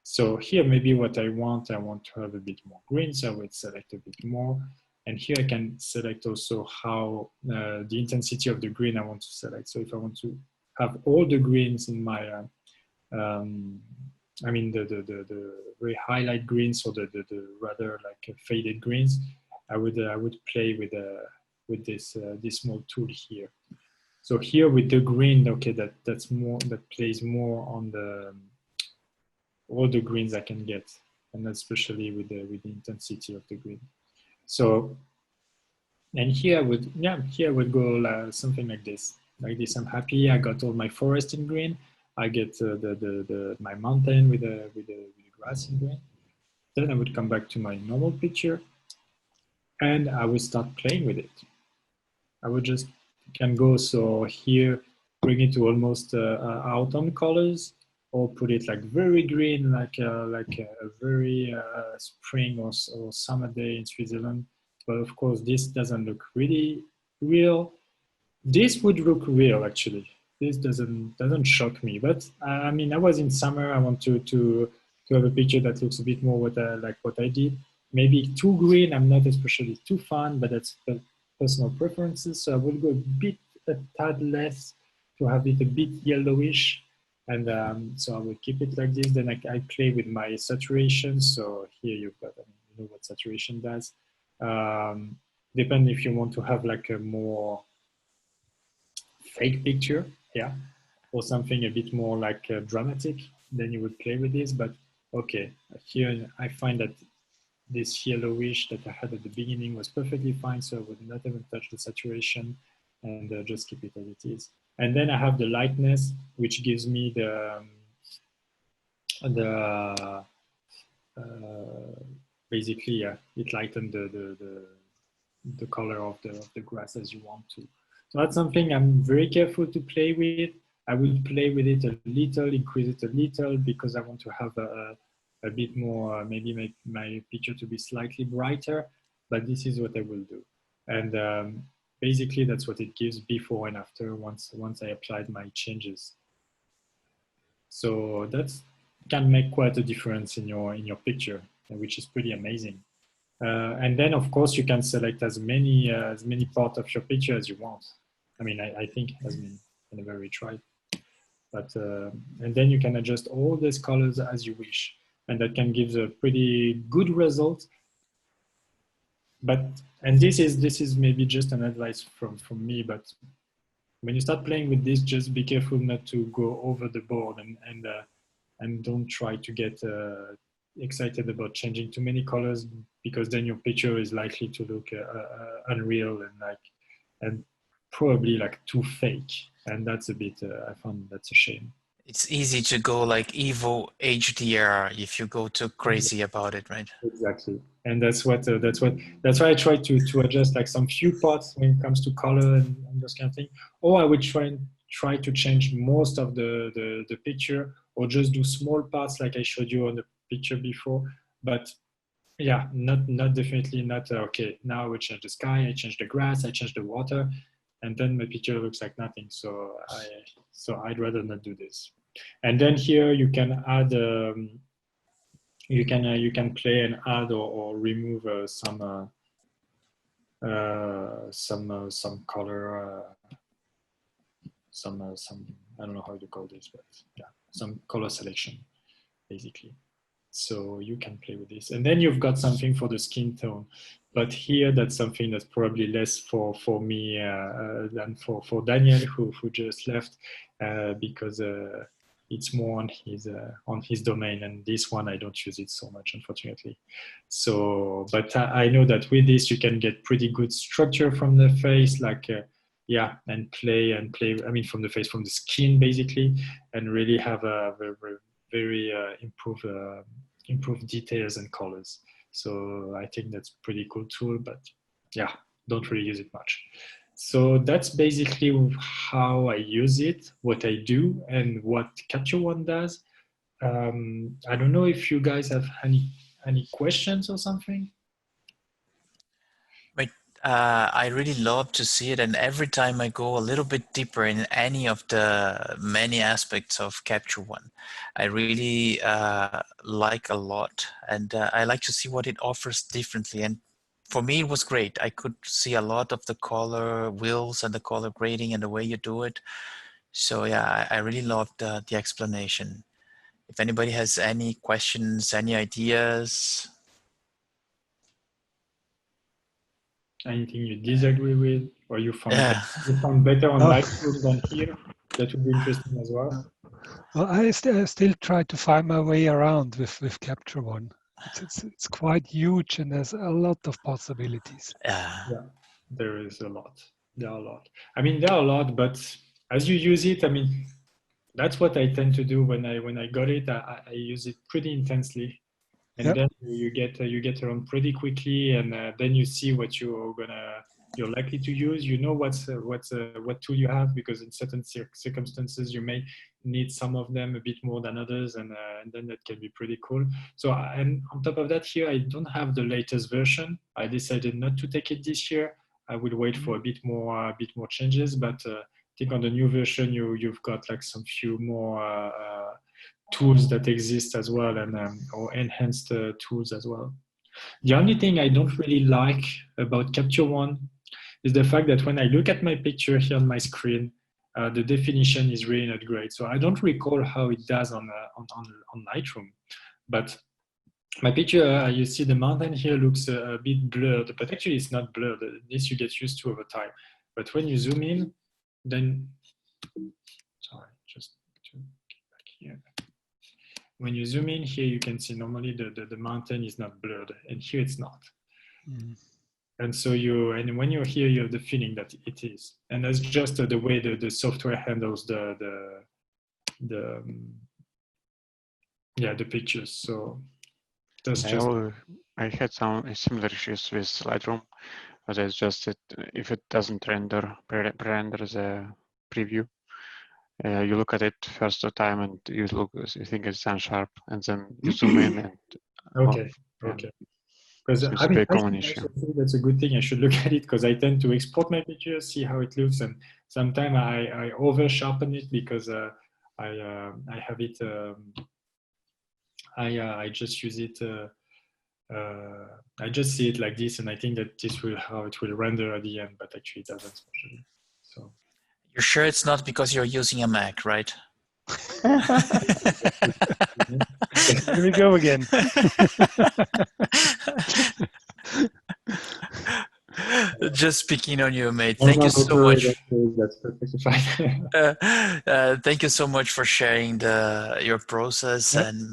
So here, maybe what I want to have a bit more green, so I would select a bit more. And here I can select also how the intensity of the green I want to select. So if I want to have all the greens in my, the very highlight greens, or the rather like faded greens, I would play with this small tool here. So here with the green, okay, that plays more on all the greens I can get, and especially with the intensity of the green. So, and here I would go something like this. I'm happy. I got all my forest in green. I get my mountain with the grass in green. Then I would come back to my normal picture, and I would start playing with it. I would just can go, so here bring it to almost autumn colors, or put it like very green, like a very spring or summer day in Switzerland. But of course, this doesn't look really real. This would look real, actually. This doesn't shock me. But I mean, I was in summer. I want to have a picture that looks a bit more what I did. Maybe too green. I'm not especially too fan, but that's personal preferences. So I will go a tad less to have it a bit yellowish. And so I will keep it like this. Then I play with my saturation. So here you've got, you know what saturation does. Depend if you want to have like a more fake picture, yeah, or something a bit more like dramatic, then you would play with this. But okay, here I find that this yellowish that I had at the beginning was perfectly fine, so I would not even touch the saturation and just keep it as it is. And then I have the lightness, which gives me basically, yeah, it lightened the color of the grass as you want to. So that's something I'm very careful to play with. I will play with it a little, increase it a little, because I want to have a bit more, maybe make my picture to be slightly brighter, but this is what I will do. And basically that's what it gives before and after once I applied my changes. So that can make quite a difference in your picture, which is pretty amazing. And then of course you can select as many parts of your picture as you want. I mean, I think as many, I never really tried. But and then you can adjust all these colors as you wish, and that can give a pretty good result. But and this is maybe just an advice from me, but when you start playing with this, just be careful not to go over the board and don't try to get excited about changing too many colors, because then your picture is likely to look unreal and probably like too fake, and that's a bit I found that's a shame. It's easy to go like Evo HDR if you go too crazy about it, right? Exactly, and that's why I try to adjust like some few parts when it comes to color and those kind of thing, or I would try to change most of the picture, or just do small parts like I showed you on the picture before. But yeah, not definitely not okay, now I would change the sky, I change the grass, I change the water, and then my picture looks like nothing. So I'd rather not do this. And then here you can add you can play and add or remove some color, some I don't know how to call this, but yeah, some color selection basically. So you can play with this, and then you've got something for the skin tone. But here, that's something that's probably less for me than for Daniel, who just left, because it's more on his domain, and this one I don't use it so much, unfortunately. So, but I know that with this you can get pretty good structure from the face, like yeah, and play. I mean, from the face, from the skin, basically, and really have a very improved details and colors. So I think that's a pretty cool tool, but yeah, don't really use it much. So that's basically how I use it, what I do, and what Capture One does. I don't know if you guys have any questions or something. Right. I really love to see it, and every time I go a little bit deeper in any of the many aspects of Capture One, I really like a lot, and I like to see what it offers differently. And for me, it was great. I could see a lot of the color wheels and the color grading and the way you do it. So yeah, I really loved the explanation. If anybody has any questions, any ideas. Anything you disagree with, or you found better on Lightroom than here? That would be interesting as well. Well, I still try to find my way around with Capture One. It's quite huge, and there's a lot of possibilities. Yeah, there is a lot. There are a lot. I mean, there are a lot, but as you use it, I mean, that's what I tend to do when I got it. I use it pretty intensely, and then you get around pretty quickly, and then you see what you're likely to use. You know what tool you have, because in certain circumstances you may need some of them a bit more than others, and then that can be pretty cool. So, and on top of that, here I don't have the latest version. I decided not to take it this year. I will wait for a bit more changes, but I think on the new version you've got like some few more tools that exist as well, and or enhanced tools as well. The only thing I don't really like about Capture One is the fact that when I look at my picture here on my screen, the definition is really not great. So I don't recall how it does on Lightroom, but my picture, you see the mountain here looks a bit blurred, but actually it's not blurred. This you get used to over time. But when you zoom in, then when you zoom in here, you can see normally the mountain is not blurred, and here it's not. And so and when you're here, you have the feeling that it is, and that's just the way the software handles the pictures. So that's just. I had some similar issues with Lightroom, but it's just that if it doesn't pre-render the preview, you look at it first time and you think it's unsharp, and then you zoom in and Okay. Because it's I a mean, very I common think issue. that's a good thing. I should look at it because I tend to export my pictures, see how it looks, and sometimes I over sharpen it because I have it. I just use it. I just see it like this, and I think that this will how it will render at the end, but actually it doesn't. Especially. So you're sure it's not because you're using a Mac, right? Here we go again. Just speaking on you, mate. Thank you so much. That's perfectly fine. Thank you so much for sharing your process and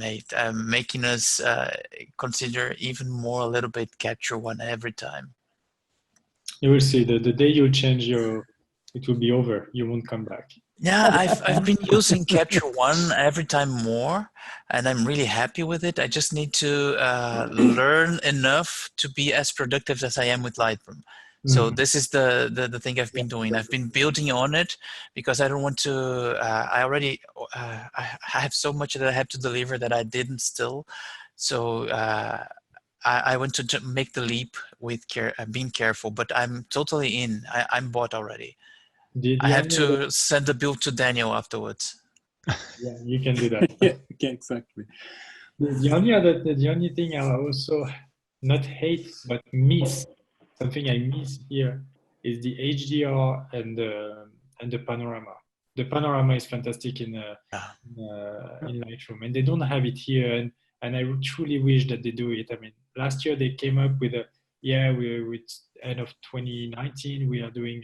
making us consider even more a little bit Capture One every time. You will see the day you change it will be over. You won't come back. Yeah, I've been using Capture One every time more, and I'm really happy with it. I just need to learn enough to be as productive as I am with Lightroom. So this is the thing I've been doing. I've been building on it because I don't want to. I already I have so much that I have to deliver that I didn't still. So I want to make the leap with being careful. But I'm totally in. I'm bought already. I have to send the bill to Daniel afterwards. Yeah, you can do that. Yeah, exactly. The only thing I also not hate but miss, something I miss here is the HDR and the panorama. The panorama is fantastic in Lightroom, and they don't have it here. And I truly wish that they do it. I mean, last year they came up with with end of 2019, we are doing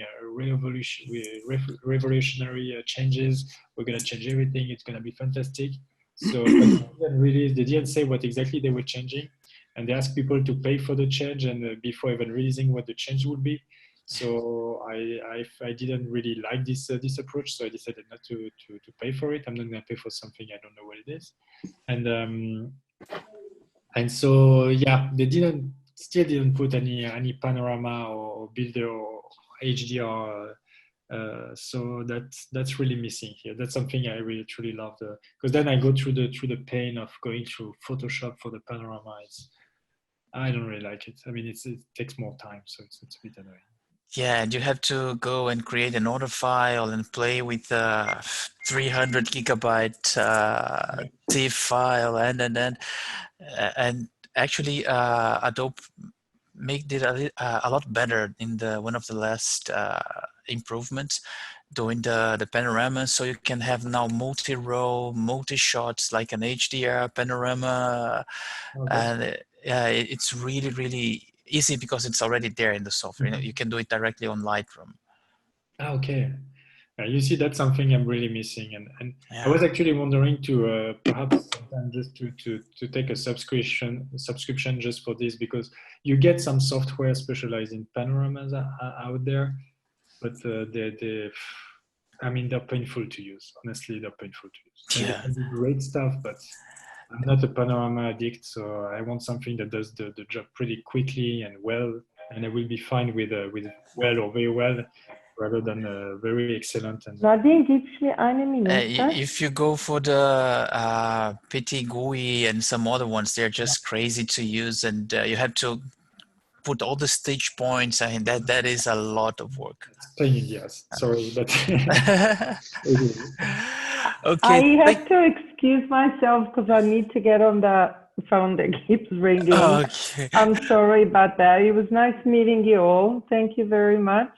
revolutionary changes. We're going to change everything. It's going to be fantastic. So they didn't say what exactly they were changing, and they asked people to pay for the change and before even releasing what the change would be. So I didn't really like this approach, so I decided not to pay for it. I'm not going to pay for something I don't know what it is, and so yeah, they still didn't put any panorama or builder or HDR. So that's really missing here. That's something I really truly love, because then I go through the pain of going through Photoshop for the panorama. I don't really like it. I mean, it takes more time, so it's a bit annoying. Yeah, and you have to go and create another file and play with 300 gigabyte TIFF file, and actually Adobe made it a lot better in one of the last improvements, doing the panorama, so you can have now multi-row, multi-shots like an HDR panorama, and it's really, really easy because it's already there in the software. You can do it directly on Lightroom. Okay. You see, that's something I'm really missing, and I was actually wondering to perhaps just to take a subscription just for this, because you get some software specialized in panoramas out there, but I mean, they're painful to use. Honestly, they're painful to use. And they can do great stuff, but I'm not a panorama addict, so I want something that does the job pretty quickly and well, and I will be fine with well or very well, rather than very excellent. And if you go for the Petit GUI and some other ones, they're just crazy to use, and you have to put all the stitch points. I mean, that is a lot of work. Pain in the ass. Sorry, but okay. I have to excuse myself because I need to get on the phone that keeps ringing. Okay. I'm sorry about that. It was nice meeting you all. Thank you very much.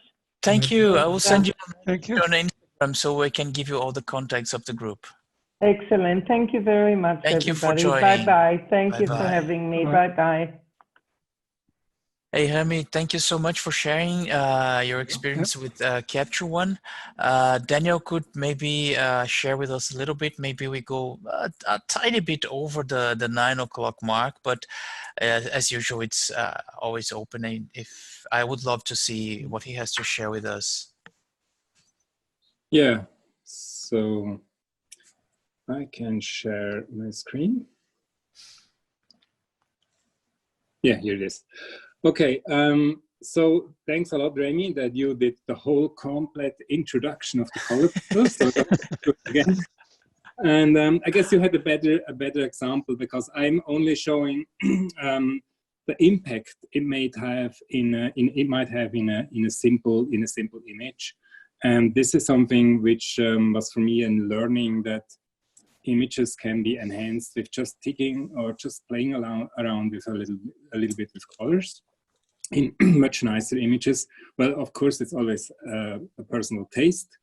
Thank you. I will send you on Instagram so I can give you all the contacts of the group. Excellent. Thank you very much, Thank everybody. You for joining. Bye-bye. Thank you for Bye-bye. having me. Bye-bye. Hey, Remi, thank you so much for sharing your experience with Capture One. Daniel could maybe share with us a little bit. Maybe we go a tiny bit over the 9 o'clock mark, but as usual, it's always open. If I would love to see what he has to share with us. Yeah, so I can share my screen. Yeah, here it is. Okay, so thanks a lot, Remi, that you did the whole complete introduction of the color photos. So again, and I guess you had a better example, because I'm only showing the impact it might have in a simple image. And this is something which was for me in learning, that images can be enhanced with just ticking or just playing around with a little bit with colors in much nicer images. Well, of course, it's always a personal taste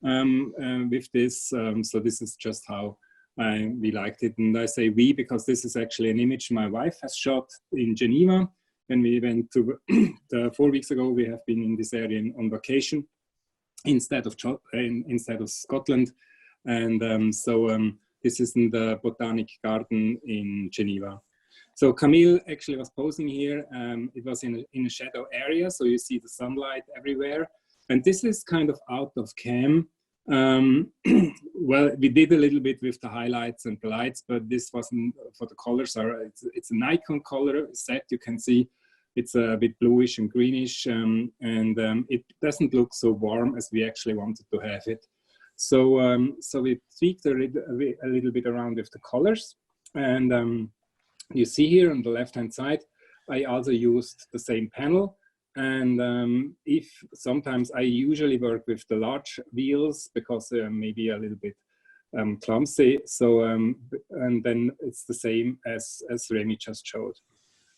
with this. So this is just how we liked it. And I say we because this is actually an image my wife has shot in Geneva. When we went to 4 weeks ago, we have been in this area on vacation instead of Scotland. And this is in the Botanic Garden in Geneva. So Camille actually was posing here. It was in a shadow area, so you see the sunlight everywhere. And this is kind of out of cam. Well, we did a little bit with the highlights and the lights, but this wasn't for the colors. It's a Nikon color set. You can see it's a bit bluish and greenish, and it doesn't look so warm as we actually wanted to have it. So so we tweaked a little bit around with the colors, and you see here on the left-hand side, I also used the same panel. And if sometimes I usually work with the large wheels because maybe a little bit clumsy. So and then it's the same as Remi just showed.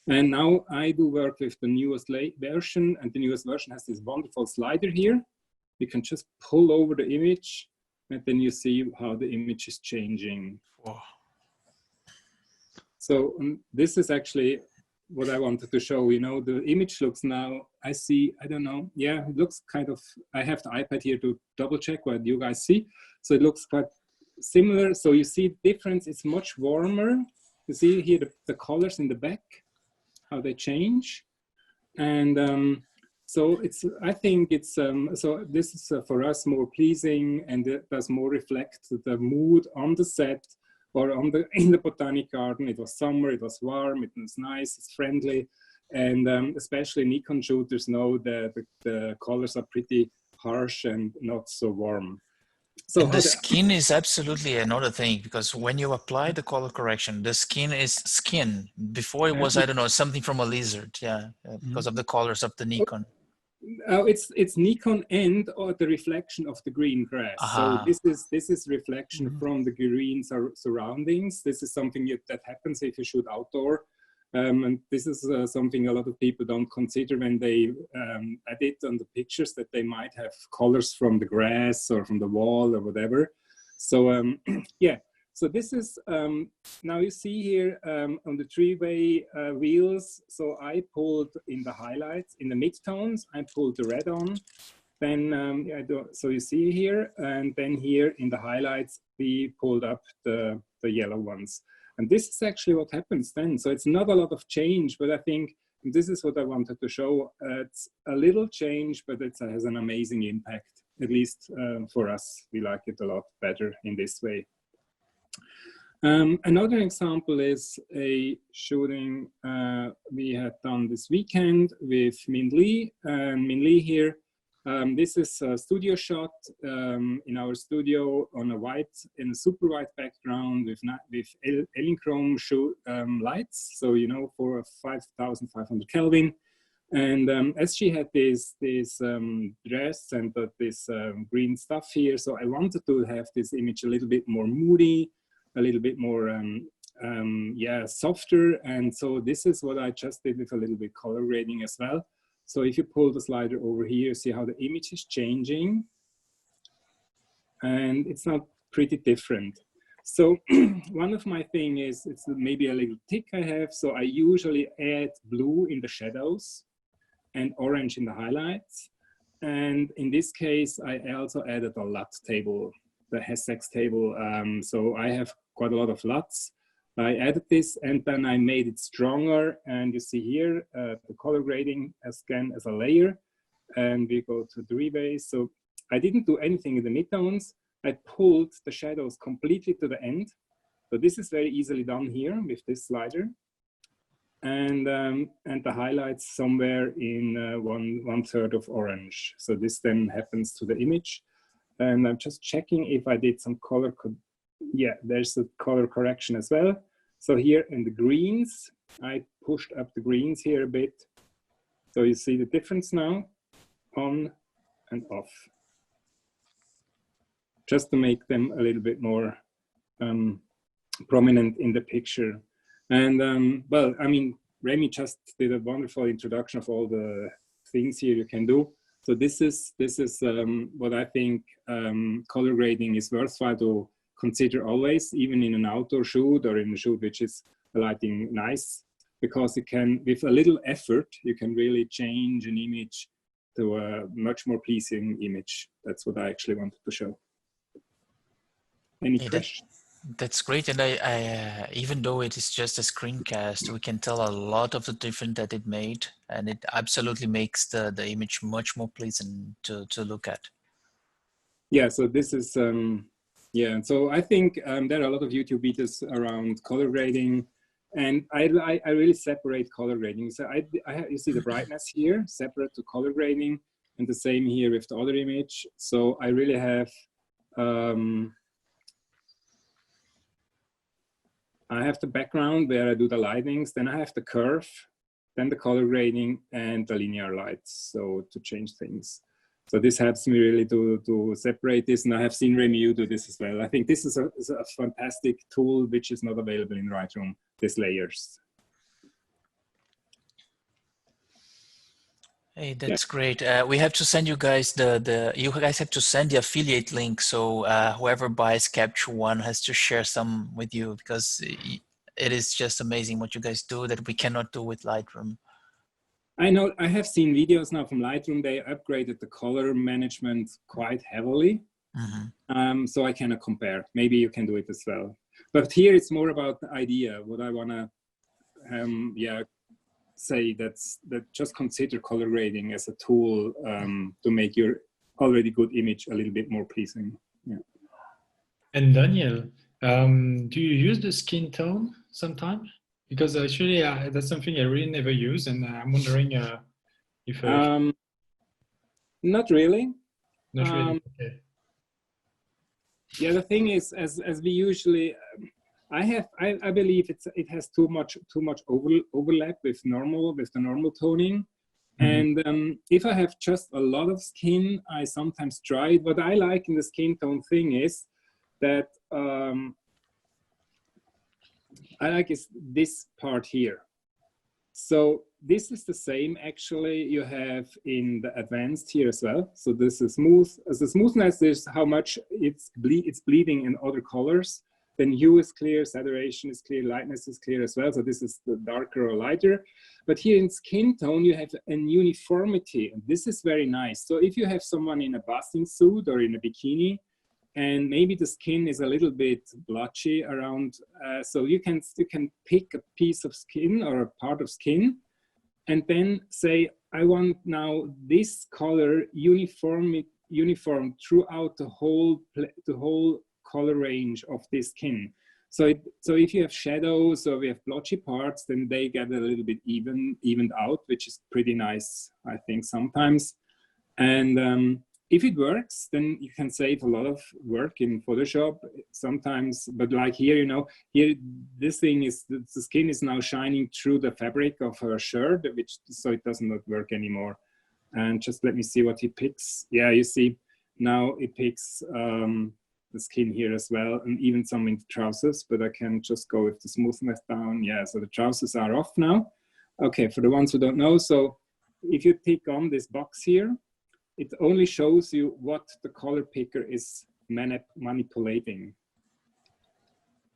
And now I do work with the newest version, and the newest version has this wonderful slider here. You can just pull over the image, and then you see how the image is changing. Whoa. So this is actually what I wanted to show. You know, the image looks now, I don't know, yeah, it looks kind of, I have the iPad here to double check what you guys see. So it looks quite similar. So you see the difference, it's much warmer. You see here the colors in the back, how they change. And so I think it's, so this is for us more pleasing, and it does more reflect the mood on the set or in the Botanic Garden. It was summer, it was warm, it was nice, it's friendly. And especially Nikon shooters know that the colors are pretty harsh and not so warm. So and the skin is absolutely another thing, because when you apply the color correction, the skin is skin. Before it was, I don't know, something from a lizard, yeah, because of the colors of the Nikon. It's Nikon and the reflection of the green grass. So this is reflection from the green surroundings. This is something that happens if you shoot outdoor. And this is something a lot of people don't consider when they edit on the pictures, that they might have colors from the grass or from the wall or whatever. So yeah, so this is, now you see here on the three-way wheels, so I pulled in the highlights, in the midtones, I pulled the red on. Then, so you see here, and then here in the highlights, we pulled up the yellow ones. And this is actually what happens then. So it's not a lot of change, but I think this is what I wanted to show. It's a little change, but it has an amazing impact. At least for us, we like it a lot better in this way. Another example is a shooting we had done this weekend with Min Lee. Min Lee here. This is a studio shot in our studio on in a super white background with Elinchrom lights. So, you know, for 5,500 Kelvin. And as she had this dress and this green stuff here, so I wanted to have this image a little bit more moody, a little bit more, yeah, softer. And so this is what I just did with a little bit color grading as well. So if you pull the slider over here, see how the image is changing. And it's not pretty different. So one of my thing is, it's maybe a little tick I have. So I usually add blue in the shadows. and orange in the highlights. And in this case, I also added a LUT table, the Hessex table. So I have quite a lot of LUTs. I added this and then I made it stronger. And you see here, the color grading again as a layer. And we go to the rebase. So I didn't do anything in the midtones. I pulled the shadows completely to the end. So this is very easily done here with this slider. And the highlights somewhere in 1/3 of orange. So this then happens to the image. And I'm just checking if I did some color. Yeah, there's a color correction as well. So here in the greens, I pushed up the greens here a bit. So you see the difference now, on and off. Just to make them a little bit more prominent in the picture. And well, I mean, Remi just did a wonderful introduction of all the things here you can do. So this is what I think color grading is worthwhile to consider always, even in an outdoor shoot or in a shoot which is lighting nice, because you can, with a little effort, you can really change an image to a much more pleasing image. That's what I actually wanted to show. Any questions? That's great, and I even though it is just a screencast, we can tell a lot of the difference that it made, and it absolutely makes the image much more pleasant to look at. Yeah, so this is yeah. So I think there are a lot of YouTube videos around color grading, and I really separate color grading. So you see the brightness here, separate to color grading, and the same here with the other image. So I really have. I have the background where I do the lightings, then I have the curve, then the color grading, and the linear lights, so to change things. So this helps me really to separate this, and I have seen Remi do this as well. I think this is a fantastic tool which is not available in Lightroom, these layers. Hey, that's great. We have to send you guys you guys have to send the affiliate link. So whoever buys Capture One has to share some with you, because it is just amazing what you guys do that we cannot do with Lightroom. I know, I have seen videos now from Lightroom. They upgraded the color management quite heavily. Mm-hmm. So I cannot compare. Maybe you can do it as well. But here it's more about the idea, what I want to, yeah, say that just consider color grading as a tool to make your already good image a little bit more pleasing. Yeah. And Daniel, do you use the skin tone sometimes? Because actually that's something I really never use, and I'm wondering if not really. Not really. Okay. Yeah, the thing is, as we usually. I believe it has too much overlap with the normal toning. Mm-hmm. And if I have just a lot of skin, I sometimes try it. What I like in the skin tone thing is that I like is this part here. So this is the same actually you have in the advanced here as well. So this is smooth. As the smoothness is how much it's bleeding in other colors. Then hue is clear, saturation is clear, lightness is clear as well. So this is the darker or lighter. But here in skin tone, you have an uniformity. And this is very nice. So if you have someone in a bathing suit or in a bikini, and maybe the skin is a little bit blotchy around, so you can pick a piece of skin or a part of skin, and then say, I want now this color uniform throughout the whole color range of this skin. So if you have shadows or we have blotchy parts, then they get a little bit evened out, which is pretty nice, I think, sometimes. And if it works, then you can save a lot of work in Photoshop sometimes. But like here, you know, here this thing is, the skin is now shining through the fabric of her shirt, so it does not work anymore. And just let me see what he picks. Yeah, you see, now it picks the skin here as well, and even some in the trousers, but I can just go with the smoothness down. Yeah, so the trousers are off now. Okay, for the ones who don't know, so if you pick on this box here, it only shows you what the color picker is manipulating.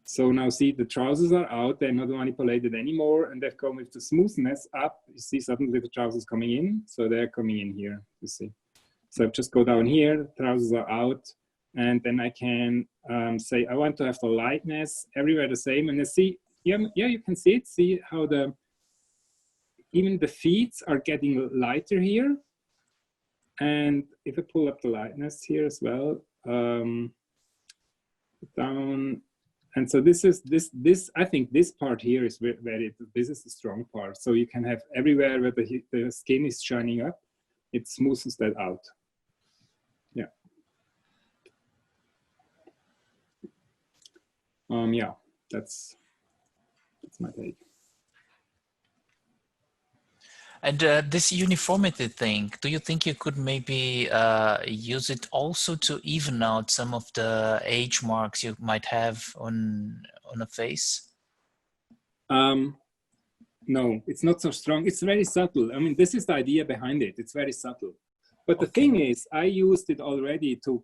So now see, the trousers are out, they're not manipulated anymore, and they've come with the smoothness up. You see suddenly the trousers coming in, so they're coming in here, you see. So just go down here, the trousers are out, and then I can say, I want to have the lightness everywhere the same, and you see, yeah, you can see it, see how even the feet are getting lighter here. And if I pull up the lightness here as well, down, and so this I think this part here is this is the strong part. So you can have everywhere where the skin is shining up, it smooths that out. Yeah. Yeah, that's my take. And this uniformity thing, do you think you could maybe use it also to even out some of the age marks you might have on a face? No, it's not so strong. It's very subtle. I mean, this is the idea behind it. It's very subtle. But the thing is, I used it already to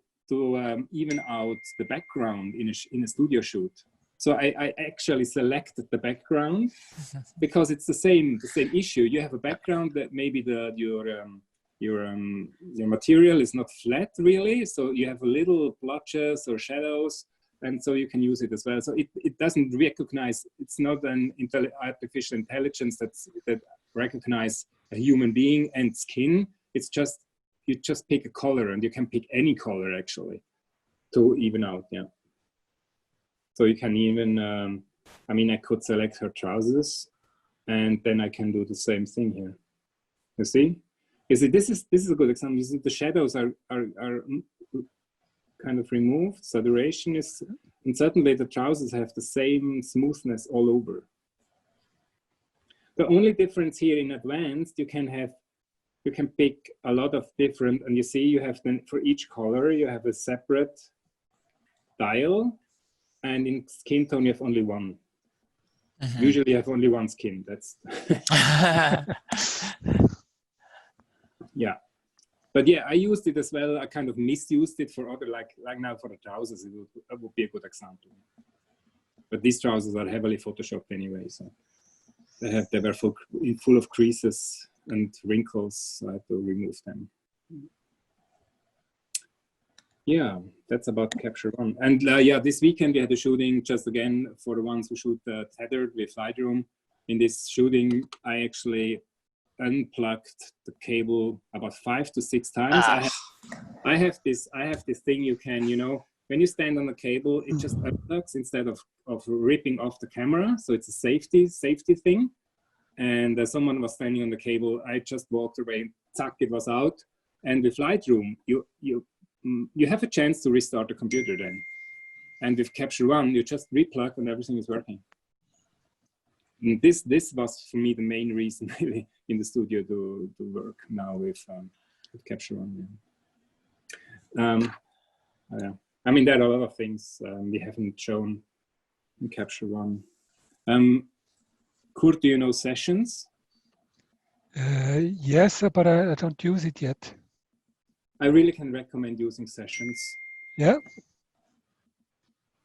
even out the background in a studio shoot. So I actually selected the background because it's the same issue. You have a background that maybe your material is not flat really, so you have a little blotches or shadows, and so you can use it as well. So it doesn't recognize. It's not an artificial intelligence that recognize a human being and skin. It's just you just pick a color, and you can pick any color actually to even out. Yeah. So you can even, I mean, I could select her trousers, and then I can do the same thing here. You see? You see, this is a good example. You see, the shadows are kind of removed. Saturation is, and certainly the trousers have the same smoothness all over. The only difference here in advanced, you can pick a lot of different, and you see, you have then for each color, you have a separate dial. And in skin tone, you have only one. Mm-hmm. Usually you have only one skin. That's yeah. But yeah, I used it as well. I kind of misused it for other, like now for the trousers, it would be a good example. But these trousers are heavily photoshopped anyway, so they were full of creases and wrinkles, so I had to remove them. Yeah, that's about Capture One. And yeah, this weekend we had a shooting, just again, for the ones who shoot tethered with Lightroom. In this shooting, I actually unplugged the cable about 5 to 6 times. I have this thing you can, you know, when you stand on the cable, it just unplugs instead of ripping off the camera. So it's a safety thing. And someone was standing on the cable. I just walked away, zack, it was out. And with Lightroom, you have a chance to restart the computer then. And with Capture One, you just replug and everything is working. And this was for me the main reason really in the studio to work now with Capture One. Yeah. I mean, there are a lot of things we haven't shown in Capture One. Kurt, do you know Sessions? Yes, but I don't use it yet. I really can recommend using Sessions. Yeah.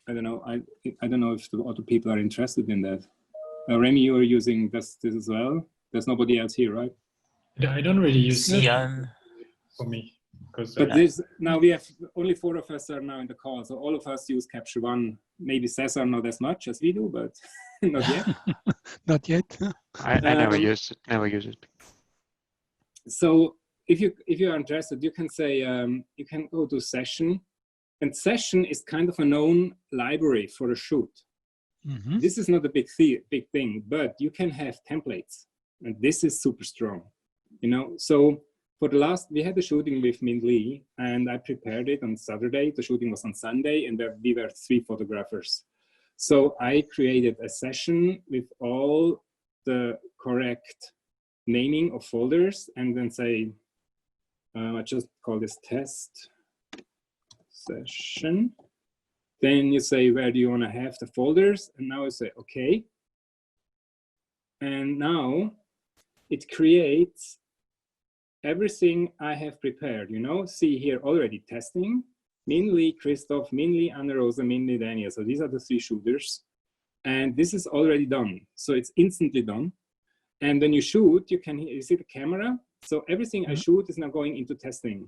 I don't know. I don't know if the other people are interested in that. Remi, you are using this as well. There's nobody else here, right? I don't really use it for me. But now we have only 4 of us are now in the call, so all of us use Capture One. Maybe Cesar not as much as we do, but not yet. Not yet. I never use it. Never use it. So if you are interested, you can say you can go to Session, and Session is kind of a known library for a shoot. Mm-hmm. This is not a big thing, but you can have templates, and this is super strong. You know, so for the last, we had a shooting with Min Lee, and I prepared it on Saturday. The shooting was on Sunday, and we were 3 photographers. So I created a session with all the correct naming of folders, and then say, I just call this test session. Then you say, where do you want to have the folders? And now I say, okay. And now it creates everything I have prepared, you know, see here already testing, Min Lee, Christoph, Min Lee, Anna Rosa, Min Lee, Daniel. So these are the 3 shooters. And this is already done. So it's instantly done. And when you shoot, you see the camera. So everything I shoot is now going into testing.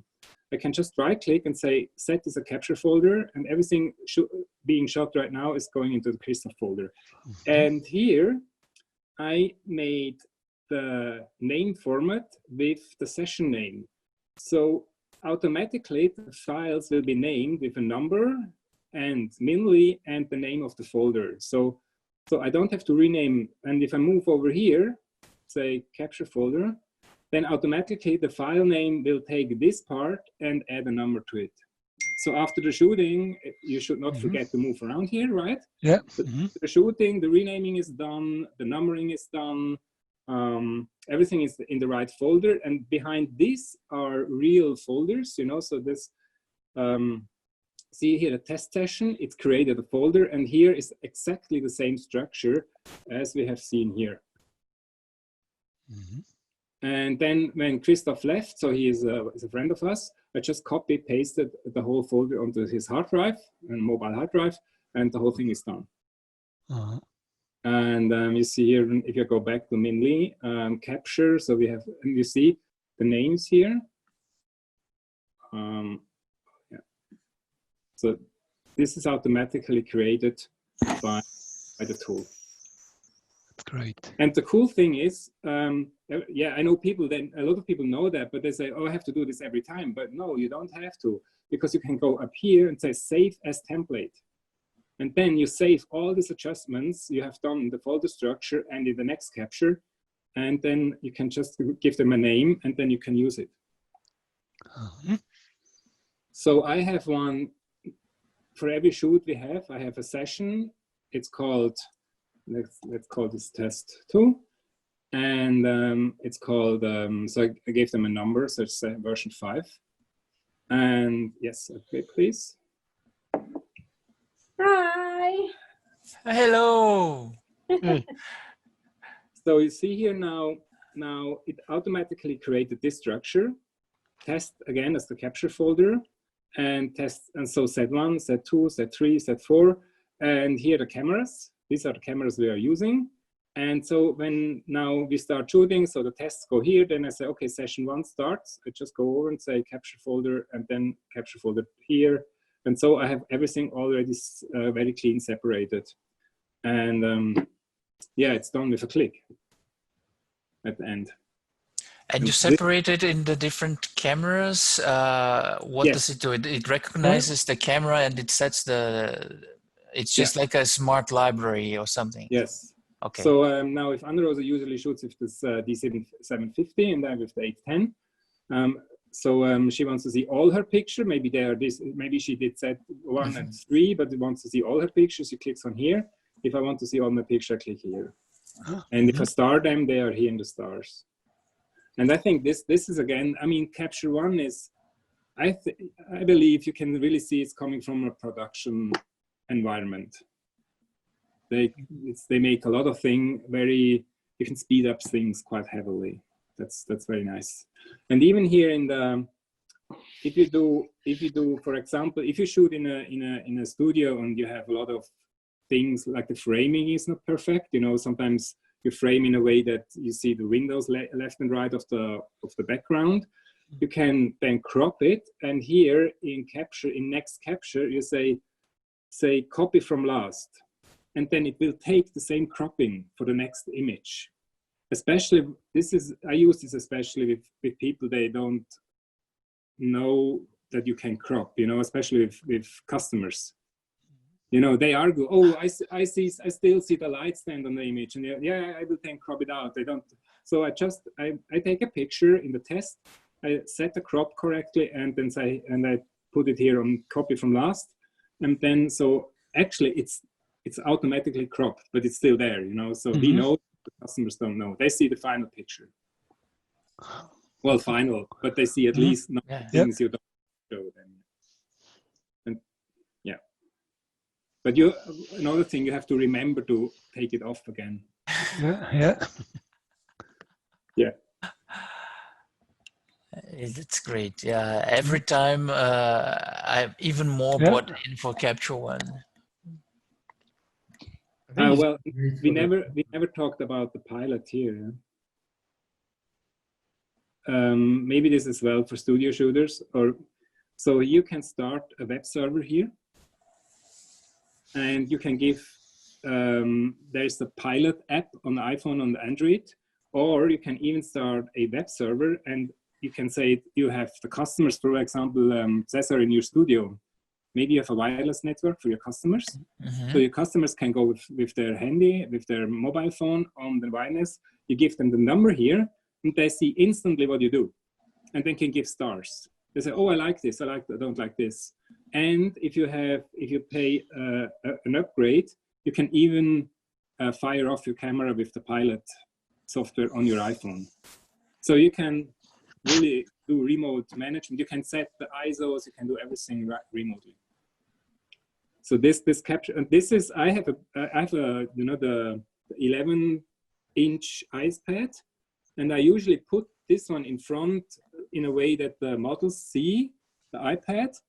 I can just right click and say, set as a capture folder, and everything being shot right now is going into the crystal folder. And here I made the name format with the session name. So automatically the files will be named with a number and minly and the name of the folder. So I don't have to rename. And if I move over here, say capture folder, then automatically the file name will take this part and add a number to it. So after the shooting, you should not forget to move around here, right? Yeah. The shooting, the renaming is done, the numbering is done, everything is in the right folder. And behind this are real folders, you know, so this, see here, the test session, it's created a folder, and here is exactly the same structure as we have seen here. And then when Christoph left, so he is a friend of us, I just copy pasted the whole folder onto his hard drive and mobile hard drive, and the whole thing is done. And you see here, if you go back to Minly, capture, so we have, and you see the names here. Yeah. So this is automatically created by the tool. Great. And the cool thing is, yeah, I know people, then a lot of people know that, but they say, oh, I have to do this every time. But no, you don't have to, because you can go up here and say save as template. And then you save all these adjustments you have done in the folder structure and in the next capture. And then you can just give them a name, and then you can use it. So I have one, for every shoot we have, I have a session. It's called, let's call this test 2. And it's called, so I gave them a number, so it's version 5. And yes, okay, please. Hi. Hello. So you see here now it automatically created this structure. Test again as the capture folder, and test, and so set 1, set 2, set 3, set 4. And here the cameras. These are the cameras we are using. And so when now we start shooting, so the tests go here, then I say, okay, session 1 starts. I just go over and say capture folder, and then capture folder here. And so I have everything already very clean separated. And yeah, it's done with a click at the end. And you separate it in the different cameras. What Yes. does it do? It recognizes the camera and it sets the, it's just like a smart library or something. Yes. Okay. So now if Anna-Rosa usually shoots with this D750 and then with the 810, so she wants to see all her picture. Maybe they are this. Maybe she did set 1 and 3, but wants to see all her pictures. She clicks on here. If I want to see all my picture, I click here. And if I star them, they are here in the stars. And I think this is again. I mean, capture 1 is. I believe you can really see it's coming from a production environment. They make a lot of things very. You can speed up things quite heavily. That's very nice. And even here in the, if you do, for example, if you shoot in a studio and you have a lot of things like the framing is not perfect, you know, sometimes you frame in a way that you see the windows left and right of the background. You can then crop it, and here in next capture, you say copy from last, and then it will take the same cropping for the next image. Especially, I use this especially with people, they don't know that you can crop, you know, especially with customers. You know, they argue, oh, I still see the light stand on the image, and yeah, I will then crop it out. They don't. So I take a picture in the test, I set the crop correctly, and then I put it here on copy from last, and then so actually it's automatically cropped, but it's still there, you know. So we know. The customers don't know. They see the final picture. Well, final, but they see at least things you don't show them. And yeah. But another thing, you have to remember to take it off again. Yeah. It's great. Yeah. Every time I'm even more bought in for Capture One. Well, we never talked about the pilot here. Maybe this is well for studio shooters, or so you can start a web server here, and you can give there's a pilot app on the iPhone, on the Android, or you can even start a web server, and you can say you have the customers, for example, Cesar in your studio. Maybe you have a wireless network for your customers. So your customers can go with their handy, with their mobile phone on the wireless. You give them the number here, and they see instantly what you do, and then can give stars. They say, oh, I like this, I don't like this. And if you pay an upgrade, you can even fire off your camera with the pilot software on your iPhone. So you can really do remote management. You can set the ISOs, you can do everything remotely. So this capture, and this is, I have a you know, the 11-inch iPad, and I usually put this one in front in a way that the models see the iPad,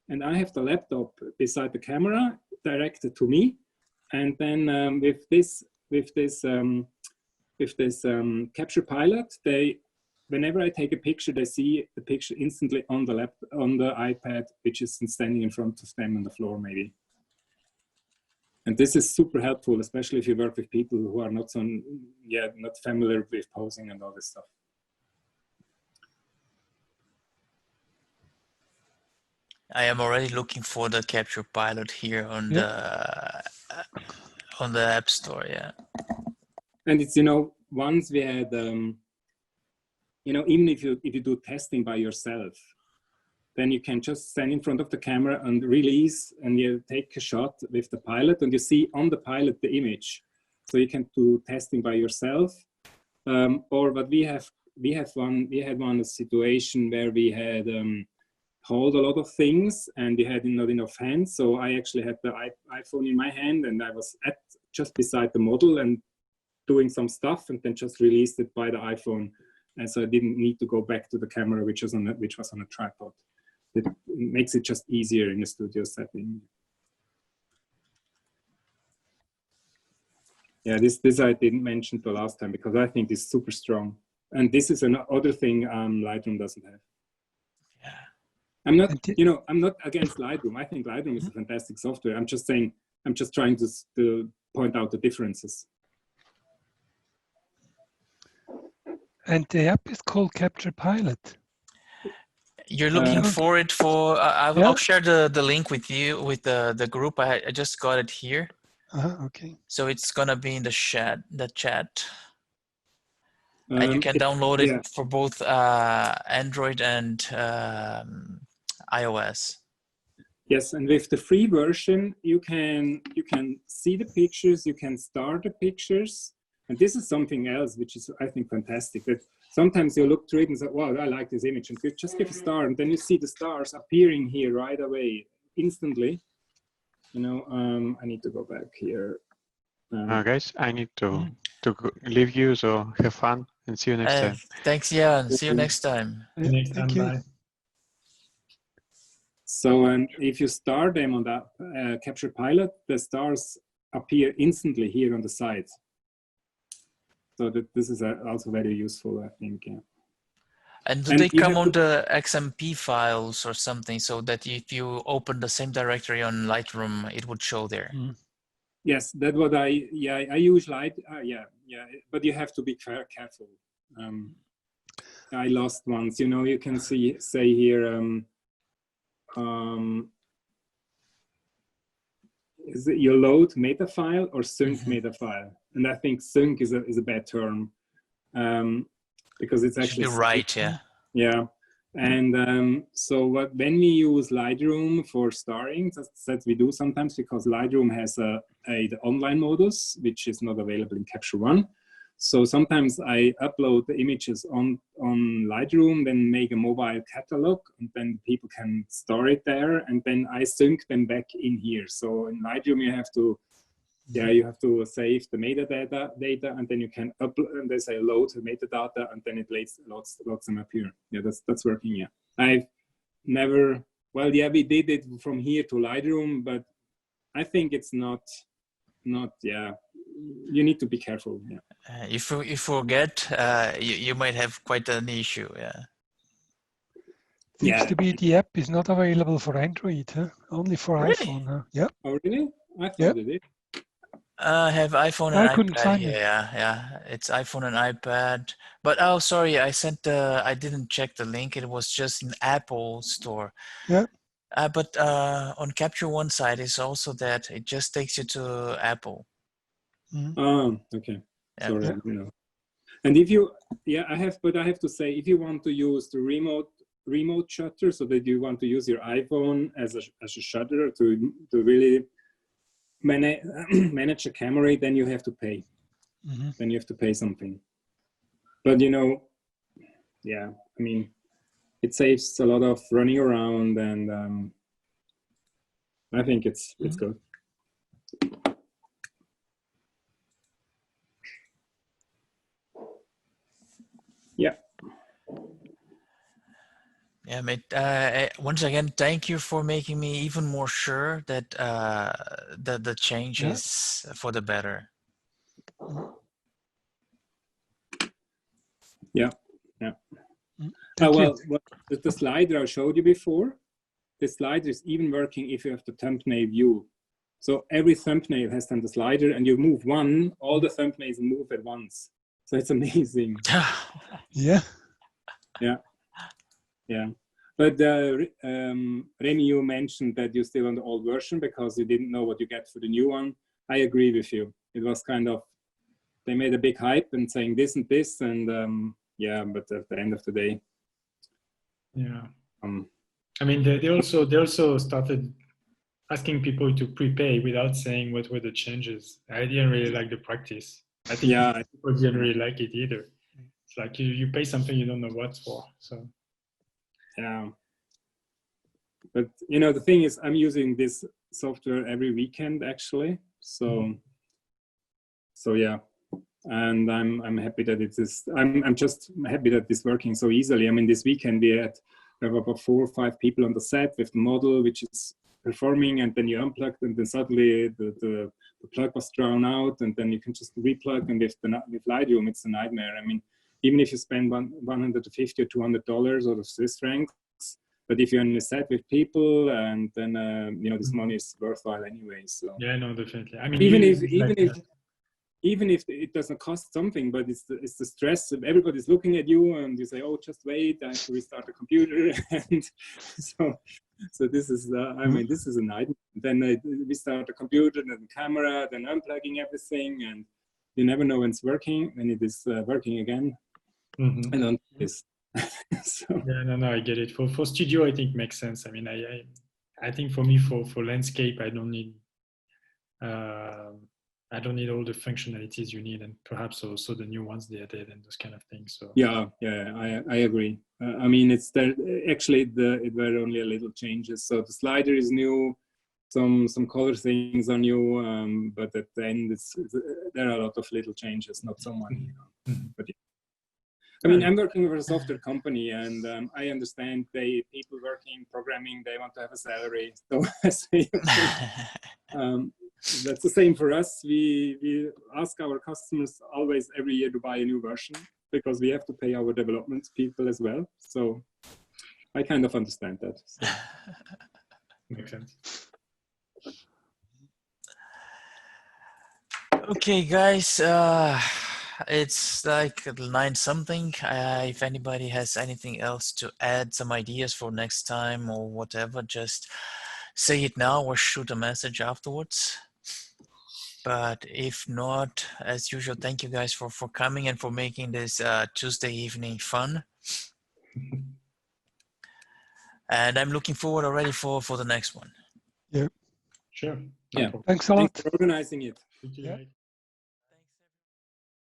and I have the laptop beside the camera directed to me, and then with this capture pilot, whenever I take a picture, they see the picture instantly on the iPad, which is standing in front of them on the floor, maybe. And this is super helpful, especially if you work with people who are not not familiar with posing and all this stuff. I am already looking for the capture pilot here on the App Store. Yeah. And it's, you know, once we had, you know, even if you do testing by yourself, then you can just stand in front of the camera and release, and you take a shot with the pilot, and you see on the pilot the image. So you can do testing by yourself, or what we had one situation where we had hold a lot of things, and we had not enough hands. So I actually had the iPhone in my hand, and I was just beside the model and doing some stuff, and then just released it by the iPhone. And so I didn't need to go back to the camera, which was on a tripod. It makes it just easier in a studio setting. Yeah, this I didn't mention the last time because I think it's super strong. And this is another thing Lightroom doesn't have. Yeah. I'm not, you know, I'm not against Lightroom. I think Lightroom is a fantastic software. I'm just saying, I'm just trying to point out the differences. And the app is called Capture Pilot. You're looking for it for, I'll share the link with you, with the group. I just got it here. Okay. So it's gonna be in the chat. And you can download it for both Android and iOS. Yes, and with the free version, you can see the pictures, you can start the pictures, and this is something else which is, I think, fantastic. That sometimes you look through it and say, "Wow, I like this image," and you just give a star, and then you see the stars appearing here right away, instantly. You know, I need to go back here. Guys, I need to leave you, so have fun and see you next time. Thanks, Jan. See you next time. Thank you. Bye. So if you start them on that Capture Pilot, the stars appear instantly here on the side. So this is also very useful, I think. Yeah. And do they come on the XMP files or something, so that if you open the same directory on Lightroom, it would show there? Yes, that's what I use but you have to be careful. I lost once, you know, you can say here, is it your load meta file or sync meta file? And I think sync is a bad term because it's actually right, yeah. Yeah, and so when we use Lightroom for starring, that we do sometimes, because Lightroom has the online modus, which is not available in Capture One. So sometimes I upload the images on Lightroom, then make a mobile catalog, and then people can store it there, and then I sync them back in here. So in Lightroom you have to save the metadata data, and then you can upload, and they say load the metadata, and then it loads them up here. Yeah, that's working. Yeah, I've never. Well, yeah, we did it from here to Lightroom, but I think it's not yeah, you need to be careful. Yeah. If you forget, you might have quite an issue. Yeah. Seems Yeah. to be the app is not available for Android, huh? Only for Really? iPhone. Huh? Yeah. Oh, really? I thought Yep. it did. I have iPhone and I couldn't iPad find here. it. Yeah. It's iPhone and iPad. But oh, sorry, I didn't check the link. It was just an Apple store. Yeah. But on Capture One side is also that it just takes you to Apple. Oh, okay. Yeah. Sorry, you know. And if you, yeah, I have to say, if you want to use the remote shutter, so that you want to use your iPhone as a shutter to really manage a camera, then you have to pay. Then you have to pay something. But you know, yeah, I mean, it saves a lot of running around, and I think it's good. Yeah. Yeah, mate. Once again, thank you for making me even more sure that the change is for the better. Yeah. Well, the slider I showed you before, the slider is even working if you have the thumbnail view. So every thumbnail has then the slider, and you move one, all the thumbnails move at once. So it's amazing. Yeah. Yeah. Yeah. But Remi, you mentioned that you're still on the old version because you didn't know what you get for the new one. I agree with you. It was kind of, they made a big hype and saying this and this, and yeah, but at the end of the day. Yeah. I mean, they also started asking people to prepay without saying what were the changes. I didn't really like the practice. I think people didn't really like it either. It's like you pay something you don't know what's for. So yeah. But you know, the thing is, I'm using this software every weekend actually. So yeah. And I'm happy that it is. I'm just happy that it's working so easily. I mean, this weekend we have about 4 or 5 people on the set with the model, which is performing, and then you unplug, and then suddenly the plug was drawn out, and then you can just replug. And with Lightroom, it's a nightmare. I mean, even if you spend $150 or $200 or Swiss francs, but if you're on a set with people, and then you know, this money is worthwhile anyway. So yeah, no, definitely. I mean, even if it doesn't cost something, but it's the stress of everybody's looking at you, and you say, oh, just wait, I have to restart the computer. And so this is, I mean, this is a nightmare. Then we start the computer, then the camera, then unplugging everything, and you never know when it's working, when it is working again. And on this. So. Yeah, no, I get it. For studio, I think makes sense. I mean, I think for me, for landscape, I don't need all the functionalities you need, and perhaps also the new ones they added and those kind of things. So yeah, I agree. I mean, it's there. Actually, it were only a little changes. So the slider is new, some color things are new, but at the end, there are a lot of little changes, not so many. You know. But yeah. I mean, I'm working for a software company, and I understand people working, programming, they want to have a salary. So I say, okay. That's the same for us. We ask our customers always every year to buy a new version because we have to pay our development people as well. So I kind of understand that. So. Makes sense. Okay, guys. It's like 9 something. If anybody has anything else to add, some ideas for next time or whatever, just say it now or shoot a message afterwards. But if not, as usual, thank you guys for coming and for making this Tuesday evening fun. And I'm looking forward already for the next one. Yeah. Sure. Yeah. No Thanks a lot. Thanks for organizing it. problem. Yeah.